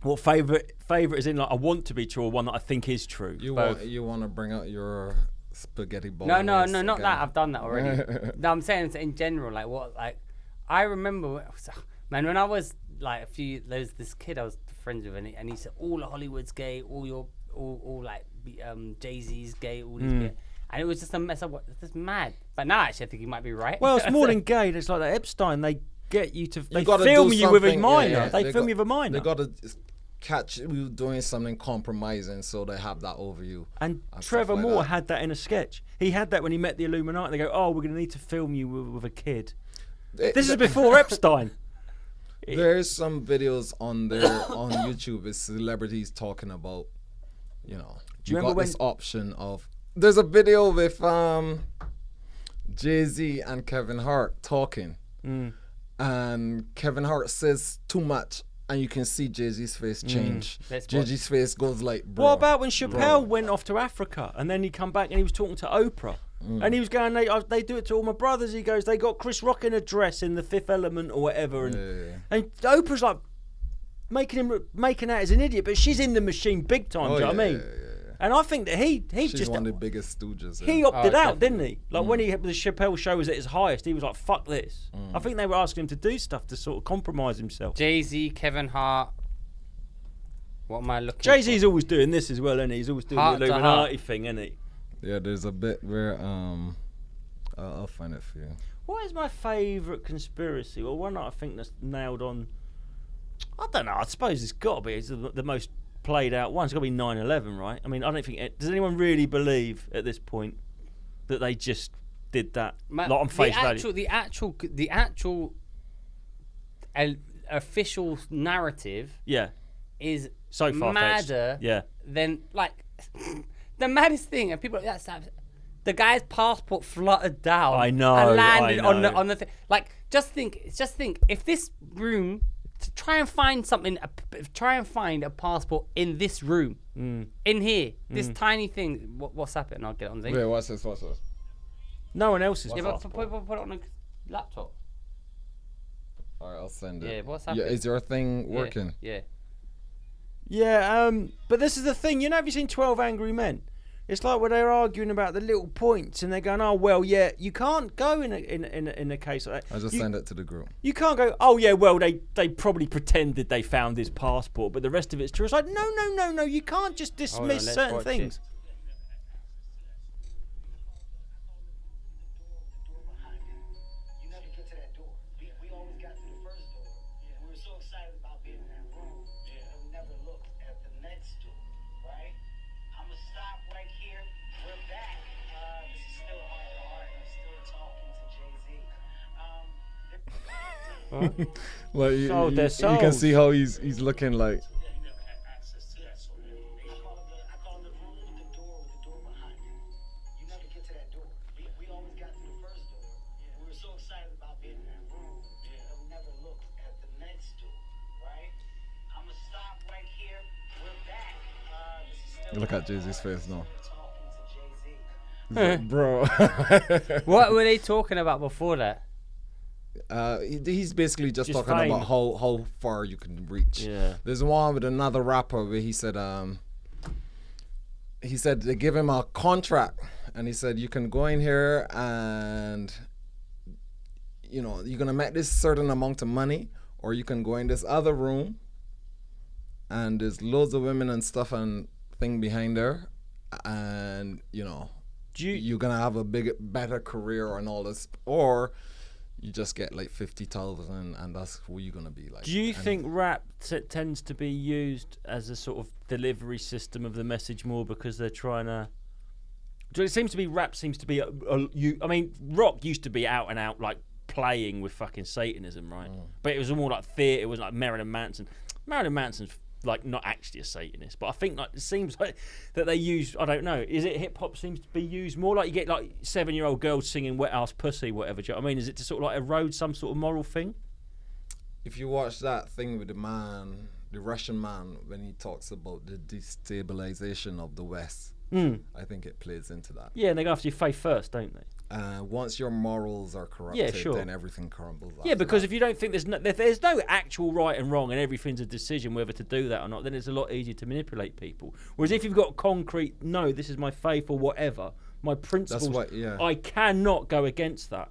What favorite is in like I want to be true or one that I think is true? You want to bring out your spaghetti ball? No, not that. I've done that already. No, I'm saying in general, like what, like I remember, man, when I was like there was this kid I was friends with, and he said all of Hollywood's gay, all like Jay-Z's gay, all these gay. And it was just a mess up. It's just mad. But now, actually, I think he might be right. Well, it's more than gay. It's like that Epstein. They get you to. They gotta film do you with a something, minor. yeah. They film you with a minor. They got to catch you doing something compromising, so they have that over you. And Trevor Moore had that in a sketch. He had that when he met the Illuminati. They go, oh, we're going to need to film you with a kid. This is before Epstein. There's some videos on YouTube with celebrities talking about, you got this option of. There's a video with Jay-Z and Kevin Hart talking, and Kevin Hart says too much, and you can see Jay-Z's face change. Jay-Z's face goes like, bro. What about when Chappelle went off to Africa and then he come back and he was talking to Oprah? And he was going, they do it to all my brothers. He goes, they got Chris Rock in a dress in The Fifth Element or whatever. And Oprah's like making out as an idiot, but she's in the machine big time. Do you know what I mean? And I think that he She's just one of the biggest stooges. He opted out, didn't he? Like when the Chappelle show was at its highest, he was like, "Fuck this." I think they were asking him to do stuff to sort of compromise himself. Jay-Z, Kevin Hart. What am I looking? Jay-Z's always doing this as well, isn't he? He's always doing Heart the to Illuminati thing, isn't he? Yeah, there's a bit where I'll find it for you. What is my favourite conspiracy? Well, one that I think that's nailed on. I don't know. I suppose it's got to be. It's the most played out one. It's got to be 9/11, right? I mean, I don't think does anyone really believe at this point that they just did that on face value? The actual official narrative, is so far madder. Than like the maddest thing, and people the guy's passport fluttered down. I know, and landed on the thing. Like, just think if this room. To try and find a passport in this room, in here, this tiny thing. What's happening? I'll get it on the. Wait, what's this? No one else's. Yeah, but put it on a laptop. All right, I'll send it. Yeah, what's happening? Yeah, is your thing working? Yeah. But this is the thing. Have you seen 12 Angry Men? It's like where they're arguing about the little points, and they're going, "Oh well, yeah, you can't go in a case like that." I just send it to the group. You can't go, "Oh yeah, well they probably pretended they found his passport, but the rest of it's true." It's like, no, you can't just dismiss certain things. Well, Sold their you can souls. see how he's looking like. He never had access to that, so I call it the room with the door behind it. You never get to that door. We always got to the first door. We were so excited about being in that room that we never looked at the next door, right? I'm gonna stop right here. We're back. This is still Look at Jay-Z's face now. talking to Jay-Z. He's like, bro. What were they talking about before that? He's basically just Just talking fame. about how far you can reach. Yeah. There's one with another rapper where he said they give him a contract and he said you can go in here and you're gonna make this certain amount of money, or you can go in this other room and there's loads of women and stuff and thing behind there, and you're gonna have a better career and all this, or you just get like 50,000 and that's who you're gonna be like. Do you think rap tends to be used as a sort of delivery system of the message more because they're trying to? It seems to be rap seems to be. I mean, rock used to be out and out like playing with fucking Satanism, right? But it was more like theatre. It was like Marilyn Manson. Marilyn Manson's like not actually a Satanist, but I think like it seems like that they use. I don't know. Is it hip hop seems to be used more like you get like 7-year-old girls singing "Wet Ass Pussy," whatever. Do you know what I mean? Is it to sort of like erode some sort of moral thing? If you watch that thing with the Russian man, when he talks about the destabilization of the West, I think it plays into that. Yeah, and they go after your faith first, don't they? Once your morals are corrupted, sure. then everything crumbles. Yeah, after because that. if you don't think there's no actual right and wrong and everything's a decision whether to do that or not, then it's a lot easier to manipulate people. Whereas if you've got concrete, no, this is my faith or whatever, my principles, I cannot go against that.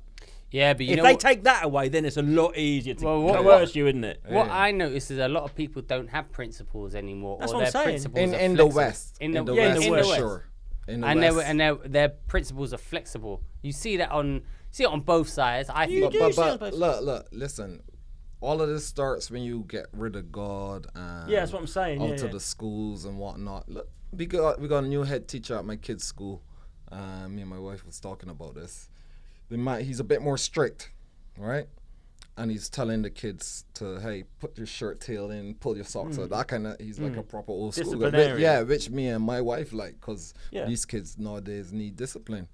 Yeah, but if they take that away, then it's a lot easier to coerce you, isn't it? What I notice is a lot of people don't have principles anymore. That's or what I'm their saying. principles are in the flexible. West, In the West, West. for sure. In the And West. their principles are flexible. You see that on both sides. I think. Look, listen. All of this starts when you get rid of God and Yeah, that's what I'm saying. out of the schools and whatnot. Look, we got a new head teacher at my kid's school. Me and my wife was talking about this. He's a bit more strict, right? And he's telling the kids to, hey, put your shirt tail in, pull your socks out. That kind of, he's like a proper old school guy. Disciplinarian. Which me and my wife like, because these kids nowadays need discipline.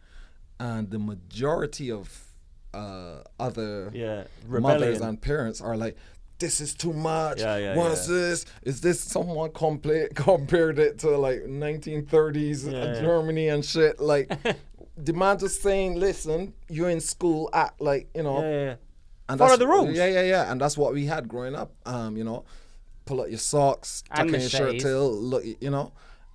And the majority of other mothers and parents are like, this is too much. What's this? Is this someone compared it to like 1930s Germany and shit? Like, the man just saying, listen, you're in school, act like, and follow the rules. Yeah. And that's what we had growing up. Pull out your socks, tuck in your shirt tail, look,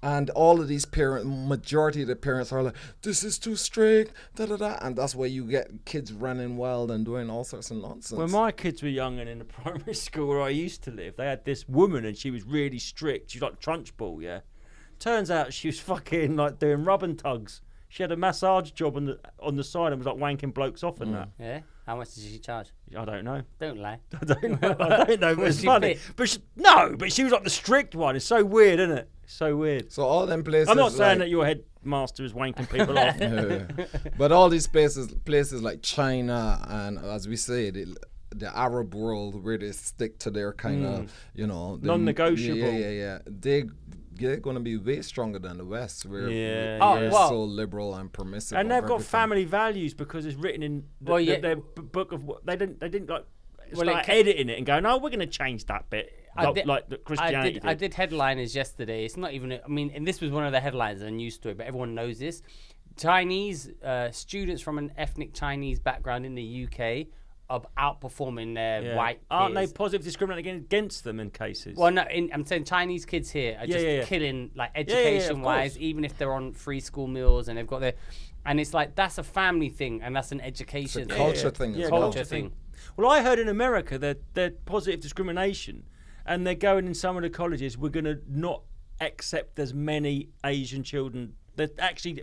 And all of these majority of the parents are like, this is too strict, and that's where you get kids running wild and doing all sorts of nonsense. When my kids were young and in the primary school where I used to live, they had this woman and she was really strict. She was like Trunchbull, yeah. Turns out she was fucking like doing rub and tugs. She had a massage job on the side and was like wanking blokes off and that. Yeah. How much did she charge? I don't know. Don't lie. I don't know. But Was it's she funny. fit? But she was like the strict one. It's so weird, isn't it? So weird. So all them places. I'm not saying that your headmaster is wanking people off. But all these places like China and, as we say, the Arab world, where they stick to their kind of, non-negotiable. Yeah. They're going to be way stronger than the West, where we're so liberal and permissive. And they've got family values because it's written in their book of what they didn't like. Start editing it and going, no, we're going to change that bit. Like the Christianity. I did headliners yesterday. It's not even. And this was one of the headlines of a news story, but everyone knows this. Chinese students from an ethnic Chinese background in the UK are outperforming their white peers. Aren't they positive discriminating against them in cases? Well, no, I'm saying Chinese kids here are just killing, like, education-wise, even if they're on free school meals and they've got their... And it's like, that's a family thing and that's an education thing. Culture thing. Yeah, culture thing. Well, I heard in America that they're positive discrimination and they're going in some of the colleges, we're going to not accept as many Asian children. They're actually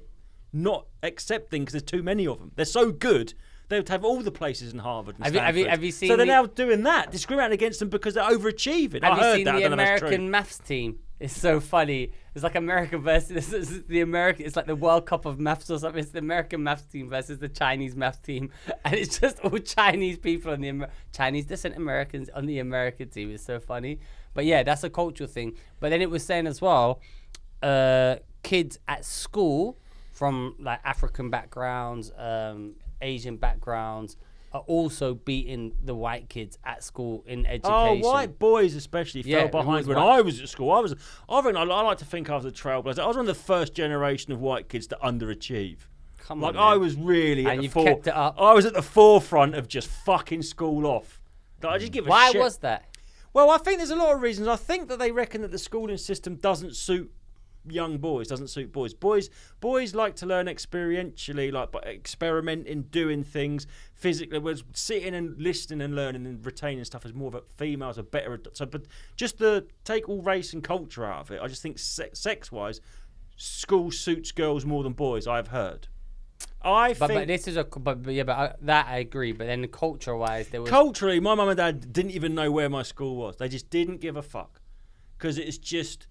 not accepting because there's too many of them. They're so good... They would have all the places in Harvard and Stanford. Have you seen? So they're now doing that, discriminating against them because they're overachieving. Have you seen the American maths team? It's so funny. It's like America versus the American. It's like the World Cup of maths or something. It's the American maths team versus the Chinese maths team, and it's just all Chinese people on the Chinese descent Americans on the American team. It's so funny. But yeah, that's a cultural thing. But then it was saying as well, kids at school from like African backgrounds, Asian backgrounds, are also beating the white kids at school in education. Oh, white boys especially fell behind when I was at school. I like to think I was a trailblazer. I was one of the first generation of white kids to underachieve. Come on, I was really and you've kept it up. I was at the forefront of just fucking school off. I just give a shit. Why was that? Well, I think there's a lot of reasons. I think that they reckon that the schooling system doesn't suit young boys, doesn't suit boys. Boys like to learn experientially, like by experimenting, doing things physically. Whereas sitting and listening and learning and retaining stuff is more of a females are better. So, but just to take all race and culture out of it, I just think sex-wise, school suits girls more than boys. I've heard. But this is that I agree. But then culture-wise, there was culturally, my mum and dad didn't even know where my school was. They just didn't give a fuck because it's just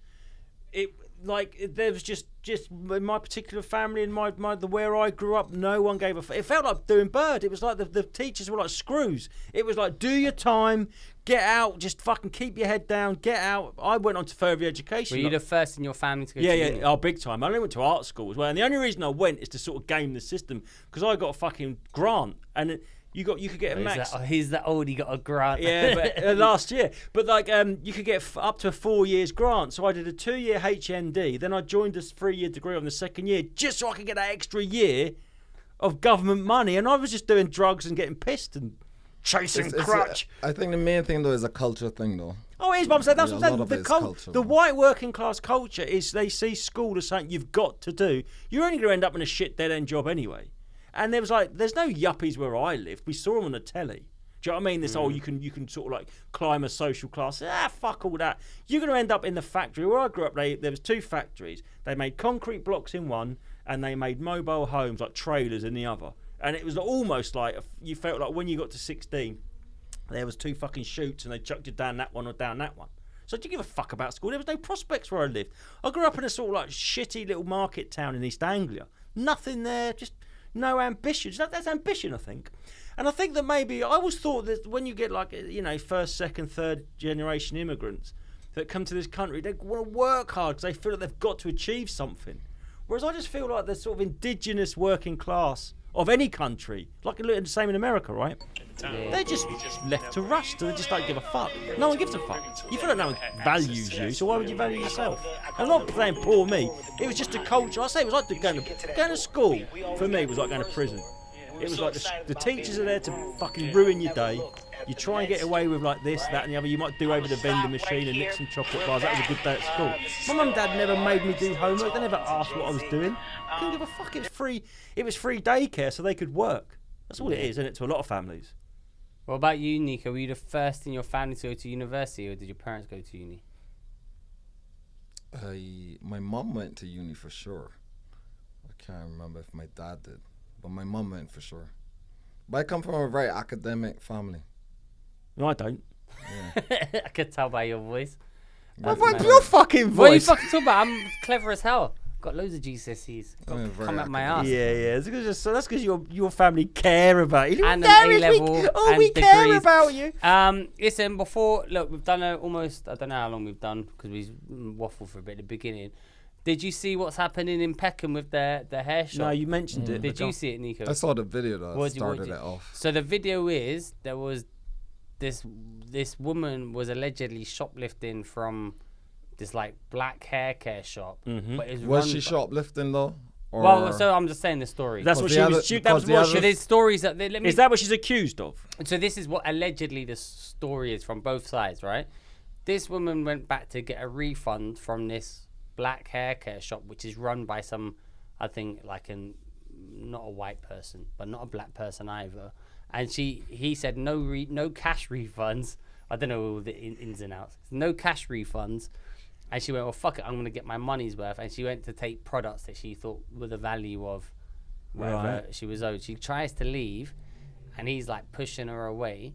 it. Like there was just in my particular family and the where I grew up, no one gave a fuck. It felt like doing bird. It was like the teachers were like screws. It was like, do your time, get out, just fucking keep your head down, get out. I went on to further education. Were you the first in your family to go to uni? Oh, big time. I only went to art school as well, and the only reason I went is to sort of game the system because I got a fucking grant and. You could get a max. He's that old. He got a grant. Yeah, but, last year. But like, you could get up to 4 years grant. So I did a 2-year HND. Then I joined a 3-year degree on the second year, just so I could get that extra year of government money. And I was just doing drugs and getting pissed and chasing crutch. I think the main thing though is a culture thing though. Oh, it is, Mum. That's what I'm saying. Culture, the white working class culture is they see school as something you've got to do. You're only going to end up in a shit dead end job anyway. And there was like, there's no yuppies where I lived. We saw them on the telly. Do you know what I mean? This you can sort of like climb a social class. Fuck all that. You're going to end up in the factory. Where I grew up, there was 2 factories. They made concrete blocks in one, and they made mobile homes like trailers in the other. And it was almost like you felt like when you got to 16, there was 2 fucking chutes, and they chucked you down that one or down that one. So do you give a fuck about school? There was no prospects where I lived. I grew up in a sort of like shitty little market town in East Anglia. Nothing there, just no ambition. That's ambition, I think. And I think that maybe I always thought that when you get like, first, second, third generation immigrants that come to this country, they want to work hard because they feel like they've got to achieve something. Whereas I just feel like the sort of indigenous working class of any country, like the same in America, right? They're just left to rust. They just don't give a fuck. No one gives a fuck. You feel like no one values you, so why would you value yourself? I'm not saying poor me. It was just a culture. I say it was like going to school. For me, it was like going to prison. It was like the teachers are there to fucking ruin your day. You try and get away with like this, that, and the other. You might do over the vending machine and nick some chocolate bars. That was a good day at school. My mum and dad never made me do homework. They never asked what I was doing. I couldn't give a fuck. It was free. It was free daycare, so they could work. That's all it is, isn't it? To a lot of families. What about you, Nico? Were you the first in your family to go to university, or did your parents go to uni? My mum went to uni for sure. I can't remember if my dad did, but my mum went for sure. But I come from a very academic family. No, I don't. Yeah. I could tell by your voice. What's your fucking voice? What are you fucking talking about? I'm clever as hell. Got loads of GCSEs. Come out my ass. Yeah. So that's because your family care about you. And an A-level and we degrees. care about you. Listen, we've done almost, I don't know how long we've done because we waffled for a bit at the beginning. Did you see what's happening in Peckham with the hair shop? No, you mentioned it. Did you see it, Nico? I saw the video that started it off. So the video is, there was this woman was allegedly shoplifting from this like black hair care shop. Mm-hmm. But was she shoplifting though? Or well, so I'm just saying the story. That's what she was. So there's stories that is that what she's accused of? So this is what allegedly the story is from both sides, right? This woman went back to get a refund from this black hair care shop, which is run by some, I think, like not a white person, but not a black person either. And he said no cash refunds. I don't know all the ins and outs. No cash refunds. And she went, well, fuck it, I'm going to get my money's worth. And she went to take products that she thought were the value of whatever she was owed. She tries to leave, and he's like pushing her away,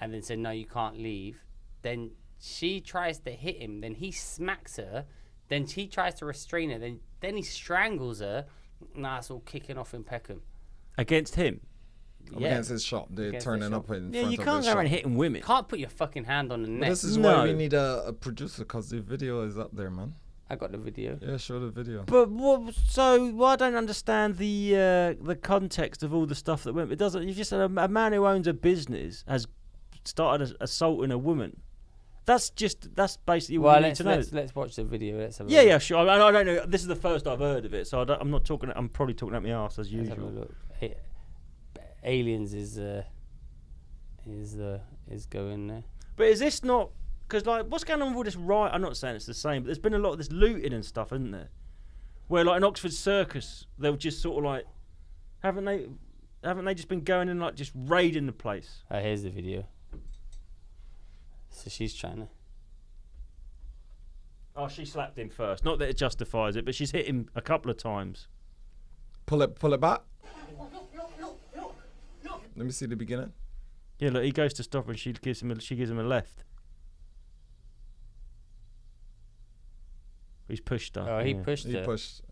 and then said, no, you can't leave. Then she tries to hit him, then he smacks her, then she tries to restrain her, then he strangles her. Nah, it's all kicking off in Peckham. Against him. Against his shop, they're Against turning his up in Yeah, front you of can't his go around shop. hitting women. Can't put your fucking hand on the neck. This is No. why we need a producer, because the video is up there, man. I got the video. Yeah, show the video. But I don't understand the context of all the stuff that went. It doesn't. You just said a man who owns a business has started assaulting a woman. That's basically what Well, you need to know. let's watch the video. Let's have a Yeah, look. yeah, sure. I don't know. This is the first I've heard of it, so I'm not talking. I'm probably talking out my arse as Let's have a usual. look. Aliens is going there. But is this not? Because like, what's going on with all this riot? I'm not saying it's the same, but there's been a lot of this looting and stuff, isn't there? Where like in Oxford Circus, they'll just sort of like, haven't they just been going and like just raiding the place? Here's the video. So she's trying to. Oh, she slapped him first. Not that it justifies it, but she's hit him a couple of times. Pull it back. Let me see the beginning. Yeah, look, he goes to stop her and she gives him a left. He's pushed her. Oh, he yeah. pushed He her. pushed.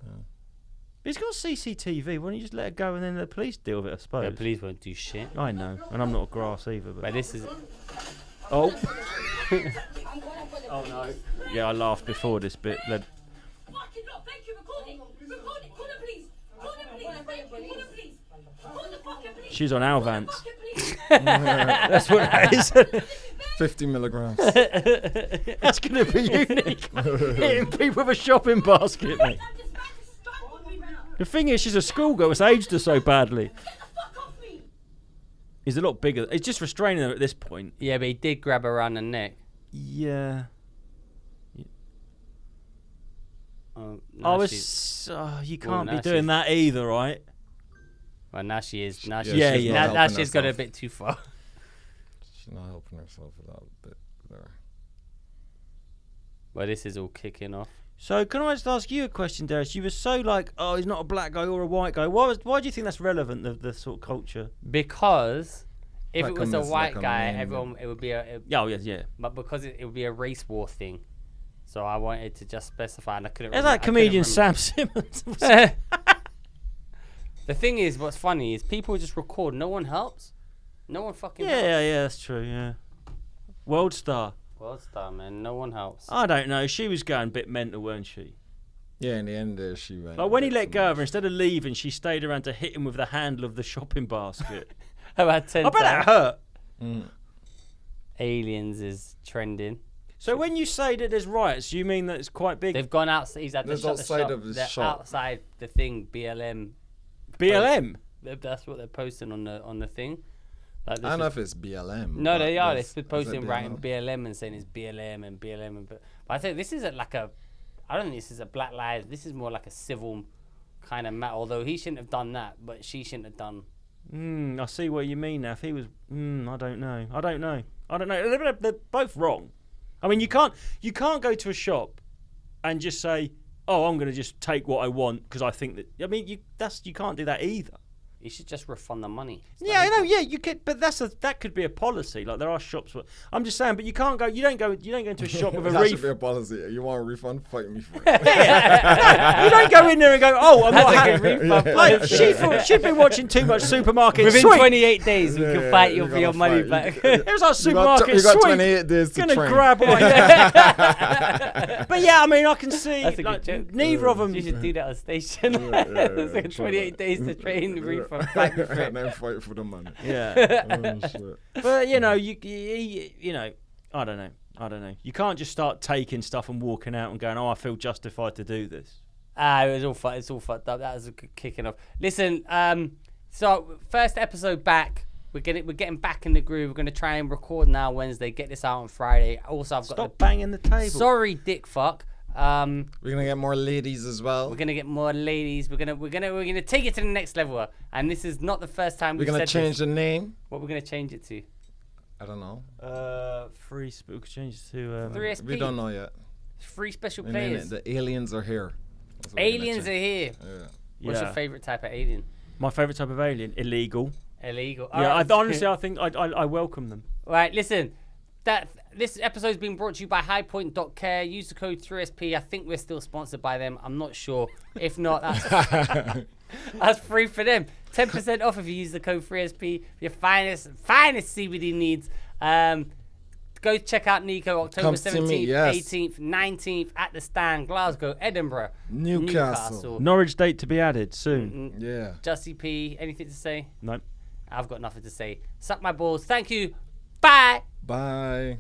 He's got CCTV. Why don't you just let her go and then the police deal with it? I suppose. The police won't do shit. I know, and I'm not a grass either. But this is. Oh. Oh no. Yeah, I laughed before this bit. Fucking look, thank you, record it. Record it, call the police. Call the police, thank you, call the police. Call the fucking police. She's on Elvanse. Fucking police. That's what that is. 50 milligrams. That's going to be unique. Hitting people with a shopping basket, mate. I'm just about to strangle you now. The thing is, she's a schoolgirl. It's aged her so badly. Get the fuck off me. He's a lot bigger. He's just restraining her at this point. Yeah, but he did grab her around the neck. Yeah. Oh, I now she's- was. You Well, can't now be doing she's- that either, right? Well, now she is. Now Yeah, she's, Yeah, she's yeah. not Now helping she's got a herself. bit too far. She's not helping herself with that bit there. Well, this is all kicking off. So can I just ask you a question, Darius? You were so like, oh, he's not a black guy or a white guy. Why do you think that's relevant? The sort of culture. Because if it was Peckham a is white like a guy, main- everyone it would be a. Oh yes, yeah. But because it would be a race war thing, so I wanted to just specify, and I couldn't. It's remember- like I couldn't comedian remember. Sam Simmons. The thing is, what's funny is people just record. No one helps. No one fucking. helps. Yeah, that's true. Yeah. World star. Well, star man. No one helps. I don't know. She was going a bit mental, weren't she? Yeah, in the end there she went. Like when he a bit let too go of much. her, instead of leaving, she stayed around to hit him with the handle of the shopping basket. About 10 I bet that times. hurt. Mm. Aliens is trending. So when you say that there's riots, you mean that it's quite big? They've gone outside. He's had to There's shut the outside shop. of his They're shop. outside the thing. BLM. BLM. That's what they're posting on the thing. Like, I this don't know is- if it's BLM. No, but they are. that's- They're is posting it writing BLM? BLM and saying it's BLM and BLM. But I think this isn't like a. I don't think this is a Black Lives. This is more like a civil kind of matter. Although he shouldn't have done that, but she shouldn't have done. I see what you mean now. If he was, I don't know. They're both wrong. I mean, you can't go to a shop and just say, "Oh, I'm going to just take what I want because I think that." I mean, you can't do that either. You should just refund the money. Yeah, I know. Yeah, you could, but that could be a policy. Like there are shops where I'm just saying, but you can't go. You don't go into a shop with a That should be refund. a policy. You want a refund? Fight me for it. You don't go in there and go, "Oh, I'm not That's a happy." good refund. Like, she'd been watching too much supermarket. Within Sweet. 28 days, we Yeah, can fight you you for your gotta money fight. back. It was like You supermarket. got Sweet. 28 days to Gonna train. grab what But yeah, I mean, I can see That's a like, good joke. neither of them. You should do that on station. It's like 28 days to train, refund, fight me for it. And then fight for the money. Yeah, Oh, shit. but you know, you know, I don't know. You can't just start taking stuff and walking out and going, "Oh, I feel justified to do this." It was all it's all fucked up. That was a good kicking off. Listen, so first episode back. We're getting back in the groove. We're gonna try and record now Wednesday. Get this out on Friday. Also, I've got Stop banging the table. Sorry, dick fuck. We're gonna get more ladies as well. We're gonna get more ladies. We're gonna take it to the next level. And this is not the first time We're we've gonna said change this. the name. What we're gonna change it to? I don't know. Free we could change it to 3SP. We don't know yet. Free special And then players. the aliens are here. That's what we're gonna Aliens are change. here. Yeah. What's your favorite type of alien? My favorite type of alien, illegal. Illegal. Yeah, Alright. honestly, I think I welcome them. Right, listen. This episode's been brought to you by highpoint.care. Use the code 3SP. I think we're still sponsored by them. I'm not sure. If not, that's free for them. 10% off if you use the code 3SP for your finest CBD needs. Go check out Nico October 17th, 18th, 19th at the stand, Glasgow, Edinburgh, Newcastle. Norwich date to be added soon. Yeah. Justy P, anything to say? No. I've got nothing to say. Suck my balls. Thank you. Bye. Bye.